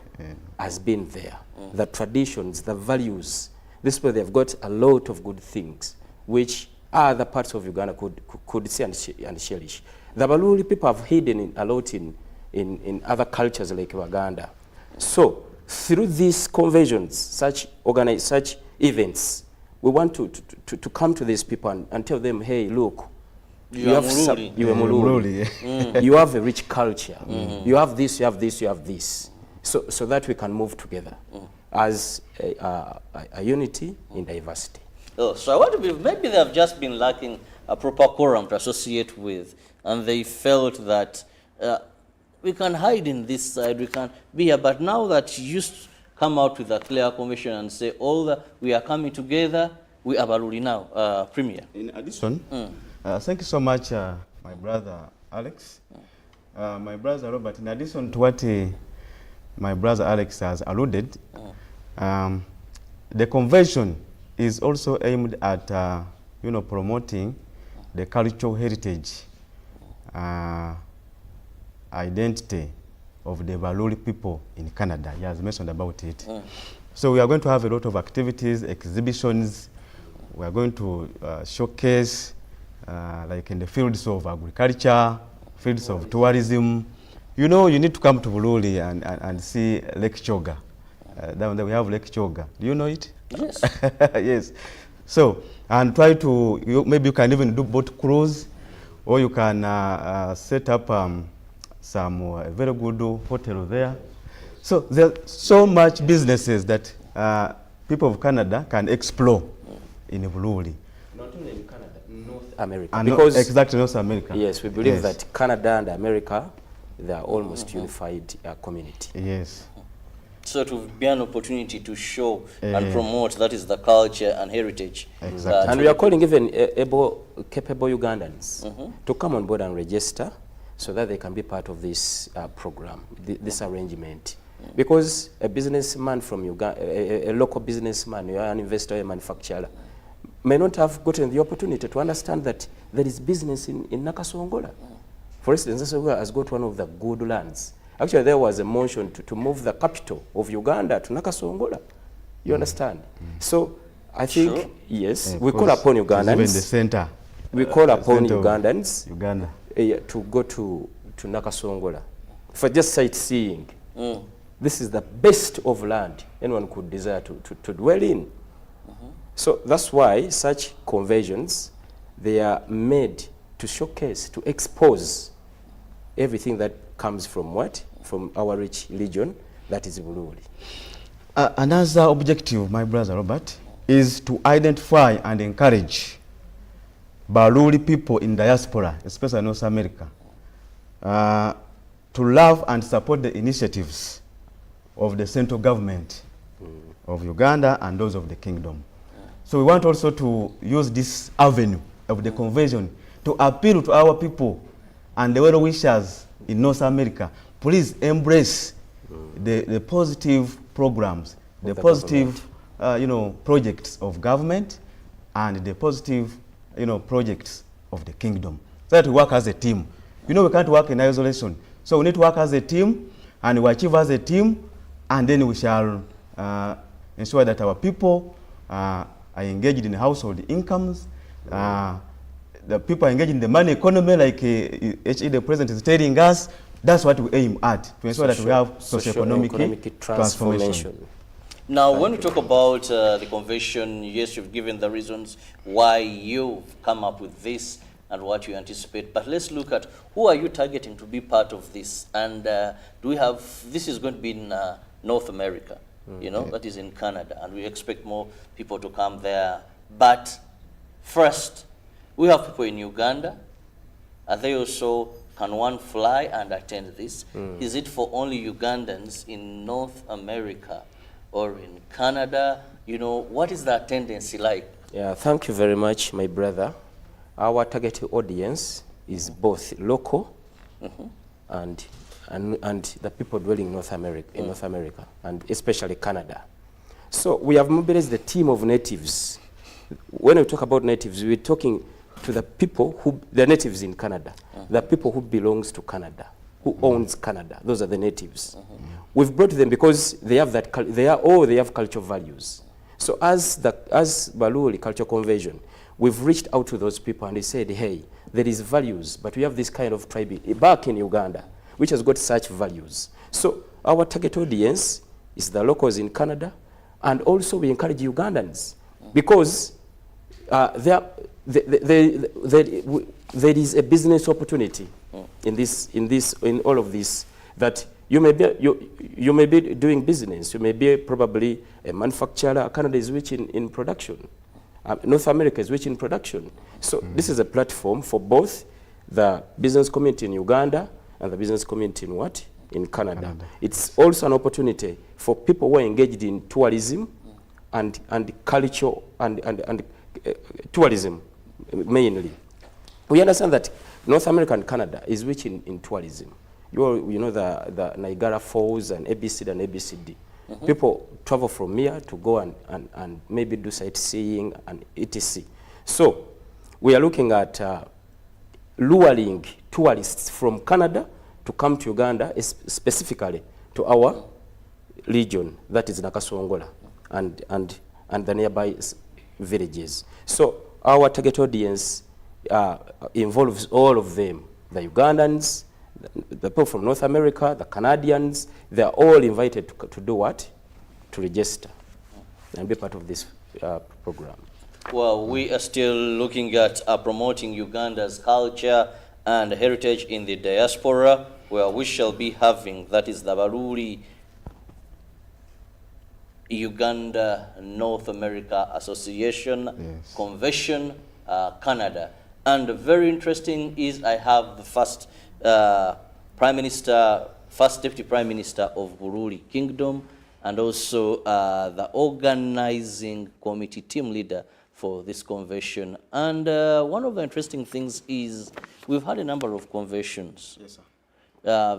has been there. The traditions, the values, this way they've got a lot of good things, which other parts of Uganda could see and cherish. The Buliuli people have hidden a lot in other cultures like Uganda. So through these conversions, such events, we want to come to these people and tell them, hey, look, you have Mululi. You have a rich culture. You have this, you have this, you have this. So that we can move together as a unity in diversity. Oh, so I want to believe maybe they have just been lacking a proper quorum to associate with, and they felt that we can hide in this side, we can be here, but now that you come out with a clear commission and say, we are coming together, we are Buliuli now, Premier. In addition, thank you so much, my brother Alex. My brother Robert, in addition to what my brother Alex has alluded, the convention is also aimed at promoting the cultural heritage, identity of the Buliuli people in Canada. He has mentioned about it. So we are going to have a lot of activities, exhibitions. We are going to showcase, like in the fields of agriculture, fields of tourism. You know, you need to come to Buliuli and see Lake Choga. Down there we have Lake Choga. Do you know it? Yes. Yes. So, and try to, maybe you can even do boat cruise, or you can set up some very good hotel there. So there are so much businesses that people of Canada can explore in Buliuli. Not only in Canada, North America. And because exactly, North America. Yes, we believe that Canada and America, they are almost unified community. Yes. So it will be an opportunity to show and promote, that is the culture and heritage. Exactly. And we are calling even capable Ugandans to come on board and register so that they can be part of this program, this arrangement. Because a businessman from Uganda, a local businessman, you are an investor, a manufacturer, may not have gotten the opportunity to understand that there is business in Nakasongola. For instance, Nakasongola has got one of the good lands. Actually, there was a motion to move the capital of Uganda to Nakasongola. You understand? So I think, yes, we call upon Ugandans. Even the center. We call upon Ugandans Uganda. To go to Nakasongola for just sightseeing. This is the best of land anyone could desire to dwell in. So that's why such conversions, they are made to showcase, to expose everything that comes from what? From our rich religion, that is Buliuli. Another objective, my brother Robert, is to identify and encourage Buliuli people in diaspora, especially North America, to love and support the initiatives of the central government of Uganda and those of the kingdom. So we want also to use this avenue of the convention to appeal to our people and the well-wishers in North America. Please embrace the positive programs, the positive projects of government and the positive projects of the kingdom, so that we work as a team. We can't work in isolation. So we need to work as a team, and we achieve as a team, and then we shall ensure that our people are engaged in household incomes. The people are engaged in the money economy, like HE, the president, is telling us. That's what we aim at, to ensure that we have socio-economic transformation. Now, when we talk about the convention, yes, you've given the reasons why you've come up with this and what you anticipate. But let's look at who are you targeting to be part of this, and do we have? This is going to be in North America, that is in Canada, and we expect more people to come there. But first, we have people in Uganda. Are they also? Can one fly and attend this? Is it for only Ugandans in North America or in Canada? What is the attendance like? Yeah, thank you very much, my brother. Our target audience is both local and the people dwelling in North America, and especially Canada. So we have mobilized the team of natives. When we talk about natives, we're talking to the people the natives in Canada, the people who belongs to Canada, who owns Canada. Those are the natives. We've brought them because they have they have cultural values. So as Buliuli Cultural Convention, we've reached out to those people and they said, hey, there is values, but we have this kind of tribe back in Uganda, which has got such values. So our target audience is the locals in Canada, and also we encourage Ugandans because there is a business opportunity in all of this, that you may be doing business. You may be probably a manufacturer. Canada is rich in production. North America is rich in production. So this is a platform for both the business community in Uganda and the business community in Canada. It's also an opportunity for people who are engaged in tourism and culture and tourism mainly. We understand that North America and Canada is rich in tourism. You know the Niagara Falls and ABCD and ABCD. People travel from here to go and maybe do sightseeing and etc. So we are looking at luring tourists from Canada to come to Uganda, specifically to our region, that is Nakasongola and the nearby villages. So our target audience involves all of them, the Ugandans, the people from North America, the Canadians. They are all invited to do what? To register and be part of this program. Well, we are still looking at promoting Uganda's culture and heritage in the diaspora, where we shall be having, that is the Buliuli Uganda North America Association Convention, Canada. And very interesting is I have the first Deputy Prime Minister of Buliuli Kingdom, and also the organizing committee team leader for this convention. And one of the interesting things is we've had a number of conventions. Yes, sir.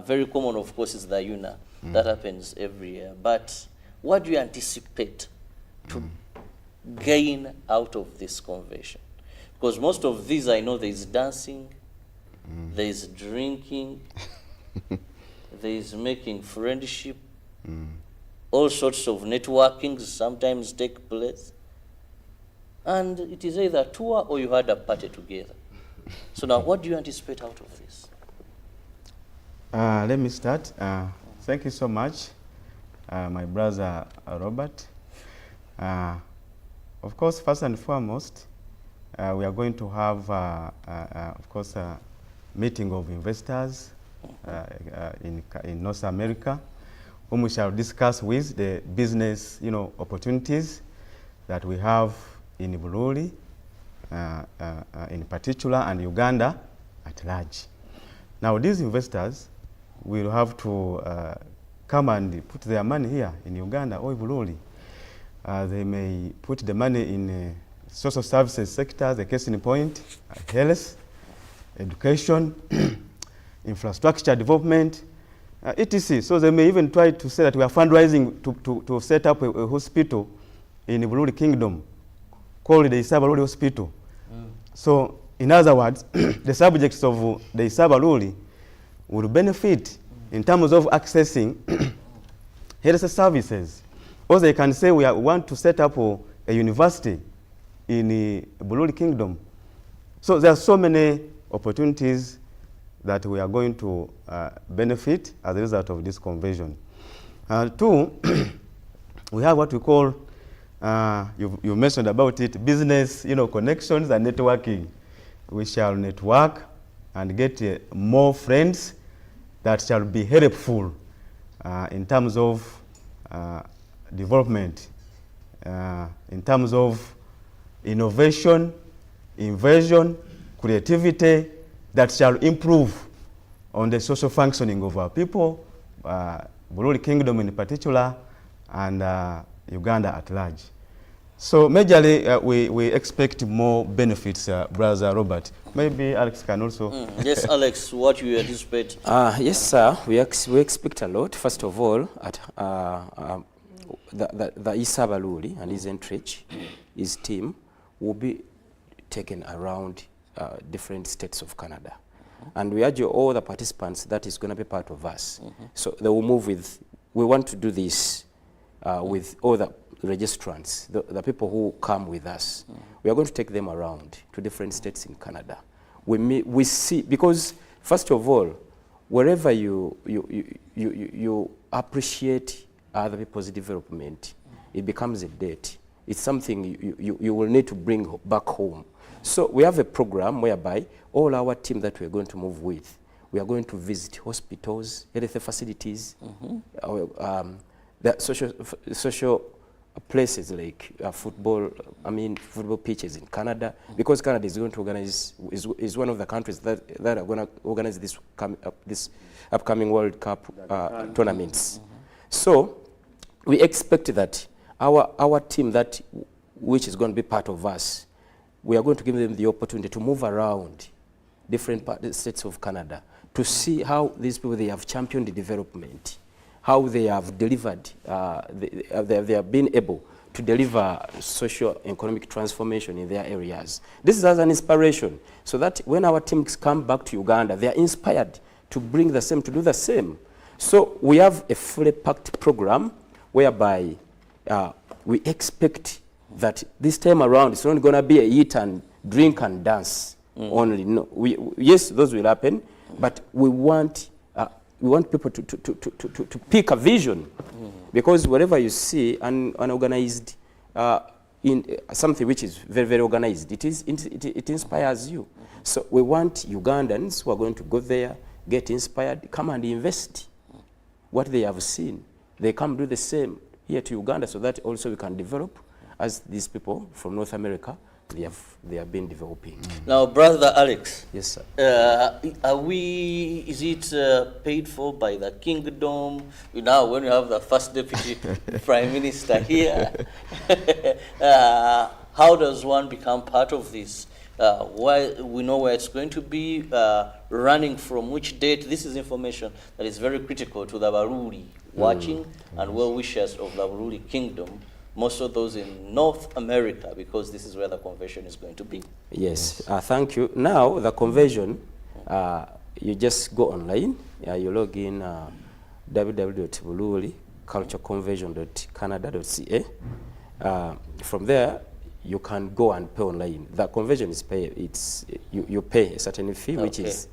Very common, of course, is the UNA. That happens every year. But what do you anticipate to gain out of this convention? Because most of these, I know there is dancing, there is drinking, there is making friendship, all sorts of networking sometimes take place. And it is either a tour or you had a party together. So now, what do you anticipate out of this? Let me start. Thank you so much, my brother Robert. Of course, first and foremost, we are going to have, of course, a meeting of investors in North America. whom we shall discuss with the business, opportunities that we have in Buliuli, in particular, and Uganda at large. Now, these investors will have to come and put their money here in Uganda or Buliuli. They may put the money in social services sector, the case in point, health, education, infrastructure development, etc. So they may even try to say that we are fundraising to set up a hospital in the Buliuli Kingdom called the Issa Baluuli Hospital. So, in other words, the subjects of the Issa Baluuli will benefit in terms of accessing health services. Or they can say we want to set up a university in the Buliuli Kingdom. So there are so many opportunities that we are going to benefit as a result of this conversion. Two, we have what we call, you mentioned about it, business connections and networking. We shall network and get more friends that shall be helpful in terms of development, in terms of innovation, inversion, creativity, that shall improve on the social functioning of our people, Buliuli Kingdom in particular, and Uganda at large. So majorly, we expect more benefits, Brother Robert. Maybe Alex can also. Yes, Alex, what you anticipate? Yes, sir. We expect a lot. First of all, at the Issa Baluuli and his entourage, his team, will be taken around different states of Canada. And we urge all the participants that is going to be part of us. So they will move with, we want to do this with all the registrants, the people who come with us. We are going to take them around to different states in Canada. We see, because first of all, wherever you appreciate other people's development, it becomes a debt. It's something you will need to bring back home. So we have a program whereby all our team that we are going to move with, we are going to visit hospitals, health facilities, the social places like football pitches in Canada, because Canada is going to organize, is one of the countries that are going to organize this upcoming World Cup tournaments. So we expect that our team which is going to be part of us, we are going to give them the opportunity to move around different states of Canada to see how these people, they have championed the development, how they have delivered, they have been able to deliver social economic transformation in their areas. This is as an inspiration, so that when our teams come back to Uganda, they are inspired to bring the same, to do the same. So we have a fully packed program whereby we expect that this time around it's not going to be a eat and drink and dance only. No, yes, those will happen, but we want people to pick a vision, because wherever you see an organized in something which is very, very organized, it inspires you. So we want Ugandans who are going to go there, get inspired, come and invest what they have seen. They come do the same here to Uganda, so that also we can develop as these people from North America, they have been developing. Now, Brother Alex. Yes, sir. Is it paid for by the kingdom? Now, when you have the first deputy prime minister here, how does one become part of this? Why we know where it's going to be, running from which date. This is information that is very critical to the Baluuli watching and well-wishers of the Buliuli Kingdom, most of those in North America, because this is where the convention is going to be. Yes, thank you. Now, the convention, you just go online, you log in www.buliulicultureconvention.canada.ca. From there, you can go and pay online. The convention is you pay a certain fee, which is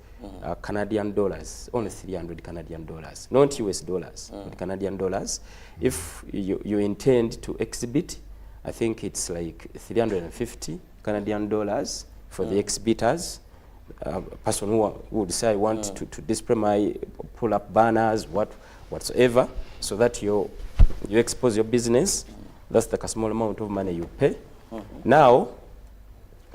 Canadian dollars, only 300 Canadian dollars, not US dollars, but Canadian dollars. If you intend to exhibit, I think it's like 350 Canadian dollars for the exhibitors. A person who would say, I want to display pull up banners, whatsoever. so that you expose your business. That's the small amount of money you pay. Now,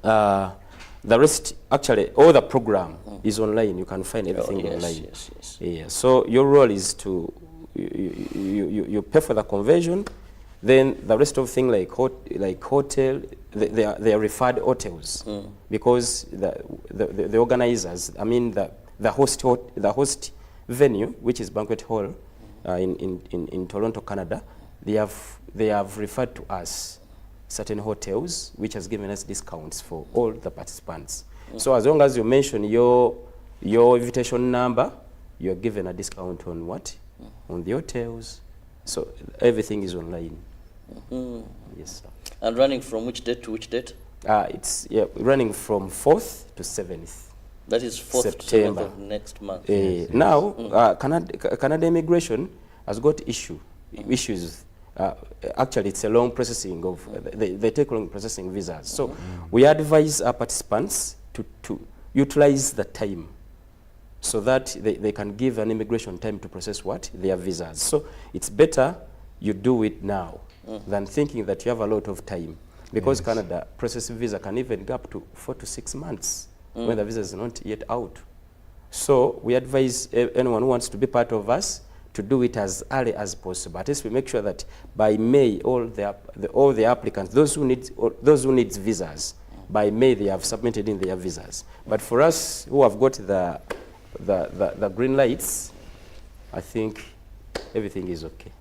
the rest, actually, all the program is online. You can find everything online. Yes. Yeah. So your role is to you pay for the conversion, then the rest of things like hotel, they are referred hotels because the organizers, I mean the host venue, which is Banquet Hall in Toronto, Canada, they have referred to us certain hotels, which has given us discounts for all the participants. So as long as you mention your invitation number, you're given a discount on what? On the hotels. So everything is online. Yes, sir. And running from which date to which date? It's running from 4th to 7th. That is 4th September. to 7th of next month. Now, Canada Immigration has got issues. Actually, it's a long processing of, they take long processing visas. So we advise our participants to utilize the time so that they can give an immigration time to process what? Their visas. So it's better you do it now than thinking that you have a lot of time. Because Canada processing visa can even go up to 4 to 6 months when the visa is not yet out. So we advise anyone who wants to be part of us to do it as early as possible. At least we make sure that by May, all the applicants, those who need visas, by May they have submitted in their visas. But for us who have got the green lights, I think everything is okay.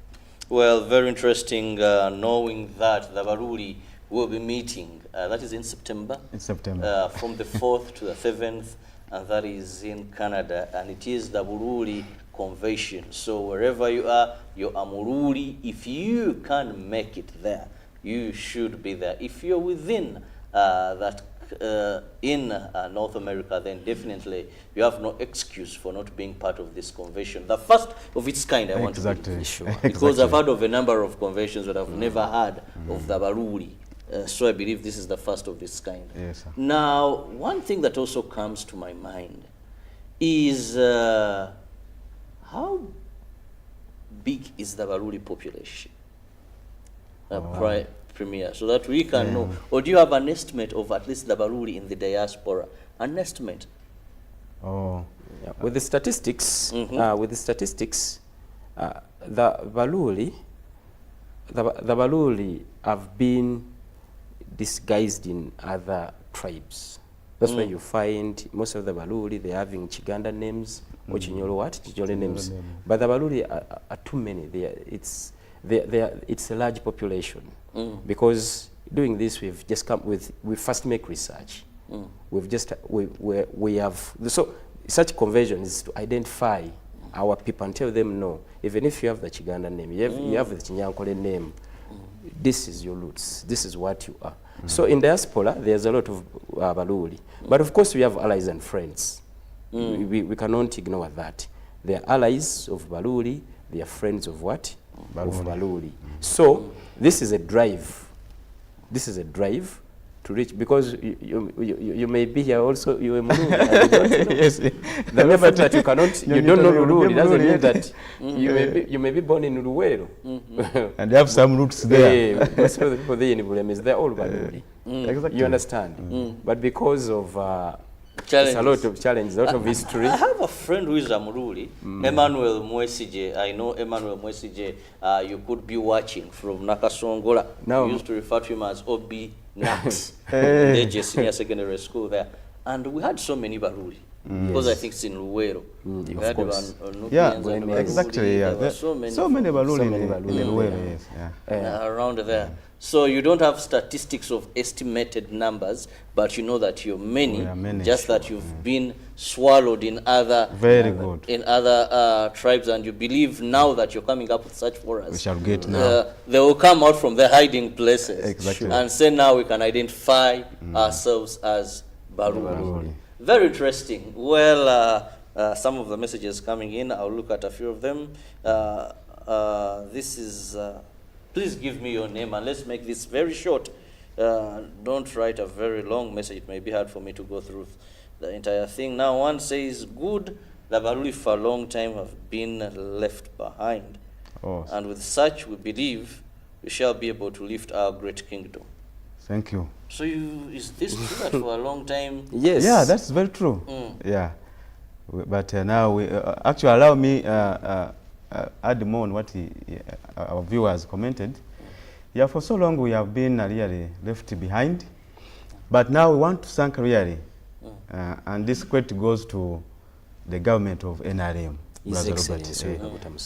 Well, very interesting knowing that the Buliuli will be meeting. That is in September. In September. From the 4th to the 7th, and that is in Canada. And it is the Buliuli Convention. So wherever you are, you're a Mululi. If you can make it there, you should be there. If you're within in North America, then definitely you have no excuse for not being part of this convention. The first of its kind, I want to be sure. Because I've heard of a number of conventions, but I've never heard of the Buliuli. So I believe this is the first of its kind. Yes, sir. Now, one thing that also comes to my mind is how big is the Buliuli population? Premier, so that we can know. Or do you have an estimate of at least the Buliuli in the diaspora? An estimate? With the statistics, the Buliuli have been disguised in other tribes. That's why you find most of the Buliuli, they're having Chiganda names, or Chinyolo names. But the Buliuli are too many. It's a large population. Because doing this, we've just come with, we first make research. We have, so such conversion is to identify our people and tell them, no, even if you have the Chiganda name, you have the Chinyankole name, this is your roots, this is what you are. So in diaspora, there's a lot of Buliuli. But of course, we have allies and friends. We cannot ignore that. They are allies of Buliuli, they are friends of what? Of Buliuli. So this is a drive. This is a drive to reach, because you may be here also, you are Buliuli. Yes. The member that you cannot, you don't know Buliuli doesn't mean that you may be born in Luwero. And they have some roots there. Most of the people there in Buliuli, they're all Buliuli. You understand? But because of it's a lot of challenges, a lot of history. I have a friend who is a Mululi, Emmanuel Mwesije. I know Emmanuel Mwesije. You could be watching from Nakasongola. We used to refer to him as Obi Nax, the Senior Secondary School there. And we had so many Buliuli. Because I think it's in Luwero. Of course. Exactly. There were so many Buliuli in Luwero, yes. Around there. So you don't have statistics of estimated numbers, but you know that you're many, just that you've been swallowed in other in other tribes, and you believe now that you're coming up with such forums. We shall get now. They will come out from their hiding places and say, now we can identify ourselves as Buliuli. Very interesting. Well, some of the messages coming in, I'll look at a few of them. This is... please give me your name, and let's make this very short. Don't write a very long message. It may be hard for me to go through the entire thing. Now, one says, good, the Buliuli for a long time have been left behind. Oh. And with such, we believe we shall be able to lift our great kingdom. Thank you. So is this true that for a long time? Yes. Yeah, that's very true. Yeah. But now, we actually allow me add more on what our viewers commented. Yeah, for so long we have been really left behind. But now we want to thank really, and this credit goes to the government of NRM. His Excellency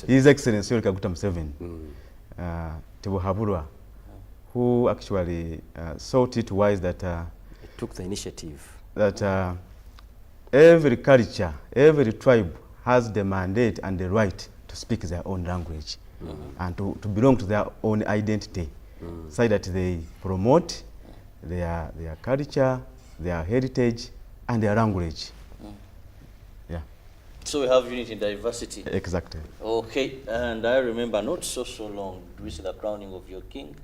His Excellency Kaguta Museveni, Tebuhaburwa, who actually thought it wise that took the initiative. That every culture, every tribe has the mandate and the right to speak their own language and to belong to their own identity, so that they promote their culture, their heritage, and their language. Yeah. So we have unity in diversity. Exactly. Okay, and I remember not so long we see the crowning of your king,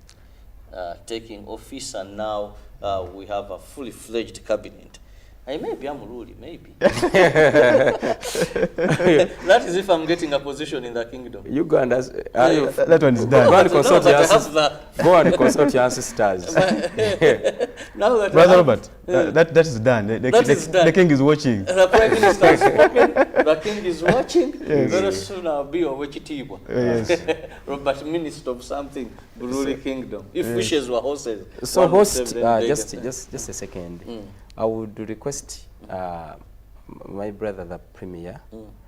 taking office, and now we have a fully fledged cabinet. Maybe I'm Mululi, maybe. That is if I'm getting a position in the kingdom. Uganda's that one is done. Go and consult your ancestors. Now that Brother Robert, that is done. The king is watching. The Prime Minister has spoken. The king is watching. Yes. Very soon I'll be on Wechitibwa. Yes. Robert, minister of something, Buliuli Kingdom. If wishes were horses. So host, just a second. I would request my brother, the Premier,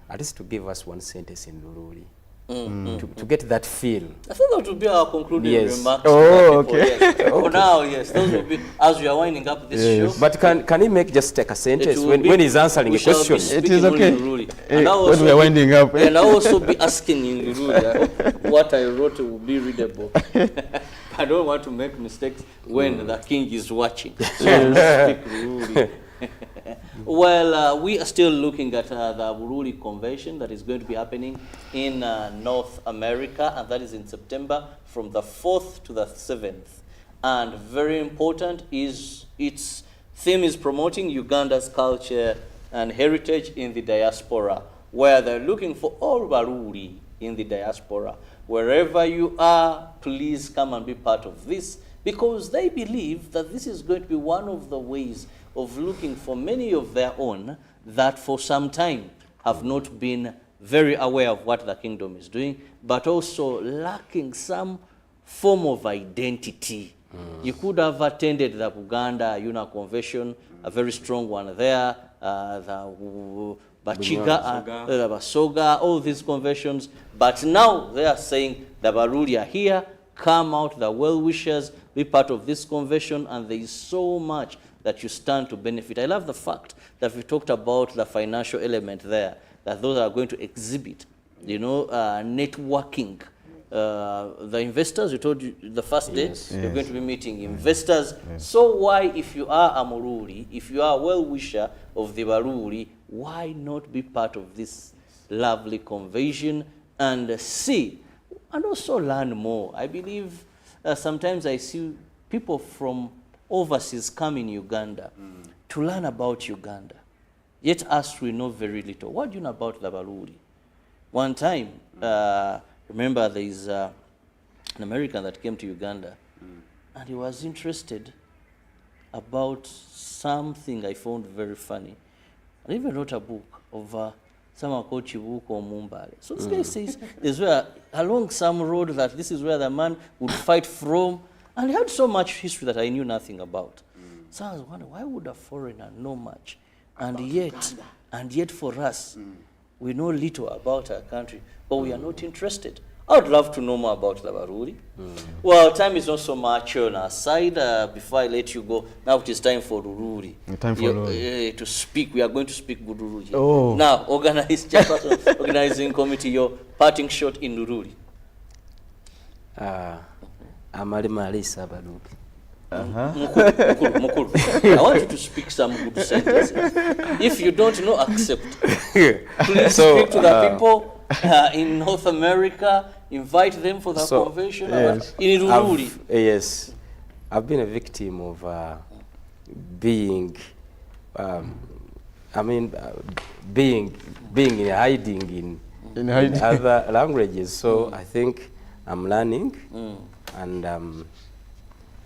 at least to give us one sentence in Lururi. To get that feel. I thought that would be our concluding remarks. Oh, okay. Yes. For now, yes, those will be as we are winding up this show. But can he just take a sentence when he's answering a question? It is okay. And when we are winding up. And I'll also be asking in Lururi. I hope what I wrote will be readable. I don't want to make mistakes when the king is watching. So speak Lururi. Well, we are still looking at the Buliuli Convention that is going to be happening in North America, and that is in September from the 4th to the 7th. And very important is its theme is promoting Uganda's culture and heritage in the diaspora, where they're looking for all Buliuli in the diaspora. Wherever you are, please come and be part of this, because they believe that this is going to be one of the ways of looking for many of their own that for some time have not been very aware of what the kingdom is doing, but also lacking some form of identity. You could have attended the Uganda Una Convention, a very strong one there, the Bachiga, the Basoga, all these conventions, but now they are saying the Buliuli are here, come out, the well-wishers, be part of this convention, and there is so much that you stand to benefit. I love the fact that we talked about the financial element there, that those are going to exhibit, networking. The investors, we told you the first day, you're going to be meeting investors. So why, if you are a Mululi, if you are a well-wisher of the Buliuli, why not be part of this lovely convention and see, and also learn more? I believe sometimes I see people from overseas come in Uganda to learn about Uganda. Yet us, we know very little. What do you know about the Buliuli? One time, remember there is an American that came to Uganda, and he was interested about something I found very funny. I even wrote a book of someone called Chibuko Mumbale. So this guy says there's where along some road that this is where the man would fight from, and he had so much history that I knew nothing about. So I was wondering, why would a foreigner know much? And yet for us, we know little about our country, but we are not interested. I would love to know more about the Buliuli. Well, time is not so much on our side. Before I let you go, now it is time for Buliuli. To speak. We are going to speak Buliuli. Oh. Now, chairperson, organizing committee, your parting shot in Buliuli. Amali Marisa Balubi. Mukuru. I want you to speak some good sentences. If you don't know, accept. Please speak to the people in North America. Invite them for the convention. Yes. In Buliuli. Yes, I've been a victim of being in hiding in other languages. So I think I'm learning, and I'm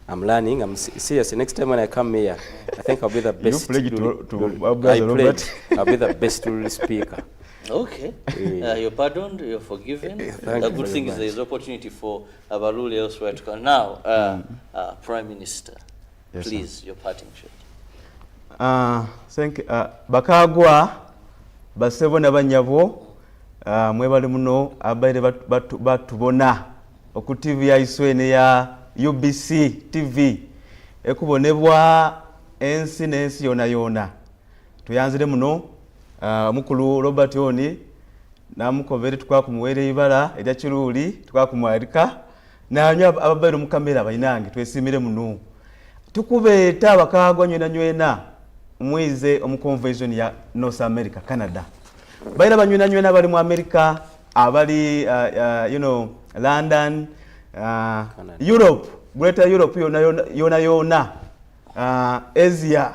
learning. I'm serious. Next time when I come here, I think I'll be the best. You pledge to our brother Robert. I'll be the best Luli speaker. Okay. You're pardoned, you're forgiven. The good thing is there is opportunity for Abaluli elsewhere to come. Now, Prime Minister, yes, please, sir. your parting shot. Thank you. Bakagwa, basebo na banyabo, mwebale muno abaire batubona oku TV yaiswe ne ya UBC TV ekubonebwa ensi n'ensi yona yona. Tuyanzire muno mukulu Robert Oni namukovere twakumuwere ibala erya Kiruli twakumwarika nanyo ababaire mu kamera bayinange twesimire muno tukubeeta Bakagwa nywena mwize omuconvention ya North America Canada bayira banywena bali mu America abali London Europe Greater Europe yona Asia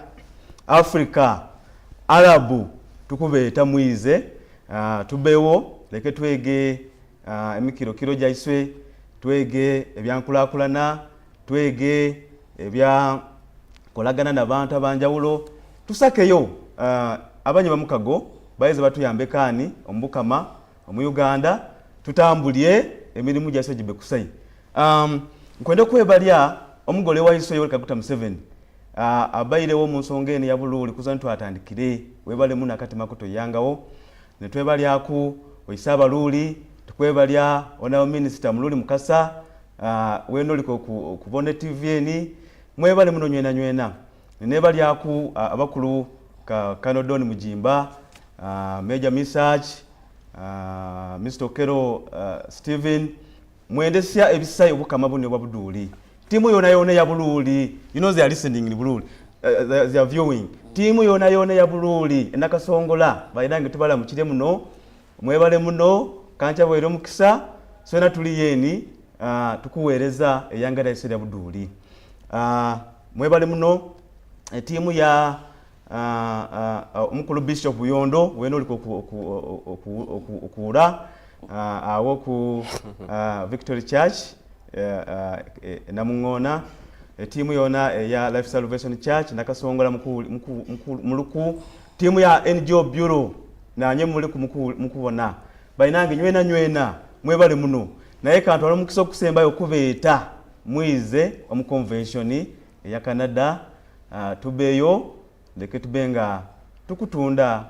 Africa Arabu tukubeeta mwize tubewo leke twege emikiro gyaiswe twege ebyankulakulana twege ebya kolagana n'abantu abanjawulo tusakeyo abanye bamukago bayeze batuyambe kani omubukama omu Uganda tutambulye emirimu gyaiswe gibe kusai nkwenda kwebalya omugole waiswe Yoweri Kaguta Museveni abayirewo mu nsonga eno ya Buliuli kuzantu twatandikire webale muna akati makoto yangawo ne twebalyaku oyisa Abaluli tukwebalya onawo Minister Mululi Mukasa weno liko kubone TV eni mwebale muno nywena nebalyaku abakulu Kanodoni Mujimba Major Misach Mr. Okero Steven mwendesya ebisai obukama bunne bwa Buliuli timu yona ya Buliuli, you know they are listening in Buliuli, they are viewing. Timu yona ya Buliuli, enakasongola, bayinange tubala mukire muno, mwebale muno, kancha bwere mukisa, sona tuli yeni, tukuwereza eyangala ese ya Buliuli. Mwebale muno, timu ya omukulu Bishop Yondo, weno liko okuura, awo ku Victory Church, namungona timu yona ya Life Salvation Church nakasongola muluku timu ya NGO Bureau nanye muli mukubona bayinange nywena mwebale muno naye kantu alomukisa okusembayo kubeeta mwize omu convention ya Canada tubeyo leke tubenga tukutunda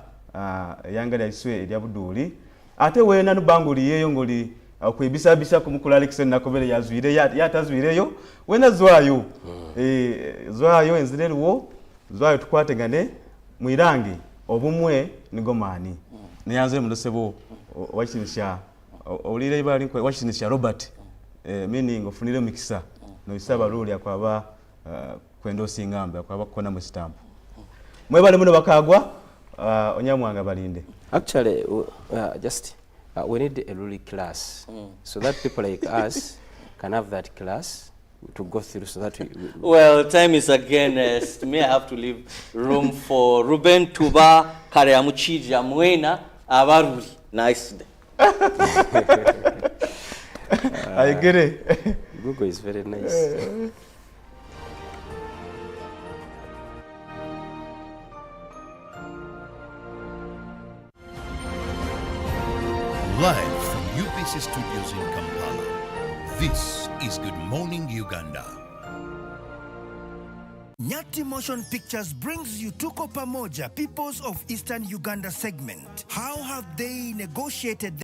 yanga yaiswe erya Buliuli ate wena nubanguli yeyo ngoli kwebisa kumukula Alexander nakobere yazwire yatazwireyo wena zwayo zwayo enzireruwo zwayo tukwategane mwirange obumwe nigomani niyanze mudosebo wakinisha olire bali ko wakinisha Robert meaning ofunire mikisa no isaba Luli akwaba kwendo singambe akwaba kona mu stamp mwebale muno Bakagwa onyamwanga balinde actually just we need a Luli class so that people like us can have that class to go through so that well, time is against me. I have to leave room for Ruben Tuba Kareamuchija Mwena Abaruri. Nice day. I get it. Google is very nice. Live from UBC Studios in Kampala, this is Good Morning Uganda. Nyati Motion Pictures brings you Tuko Pamoja, Peoples of Eastern Uganda segment. How have they negotiated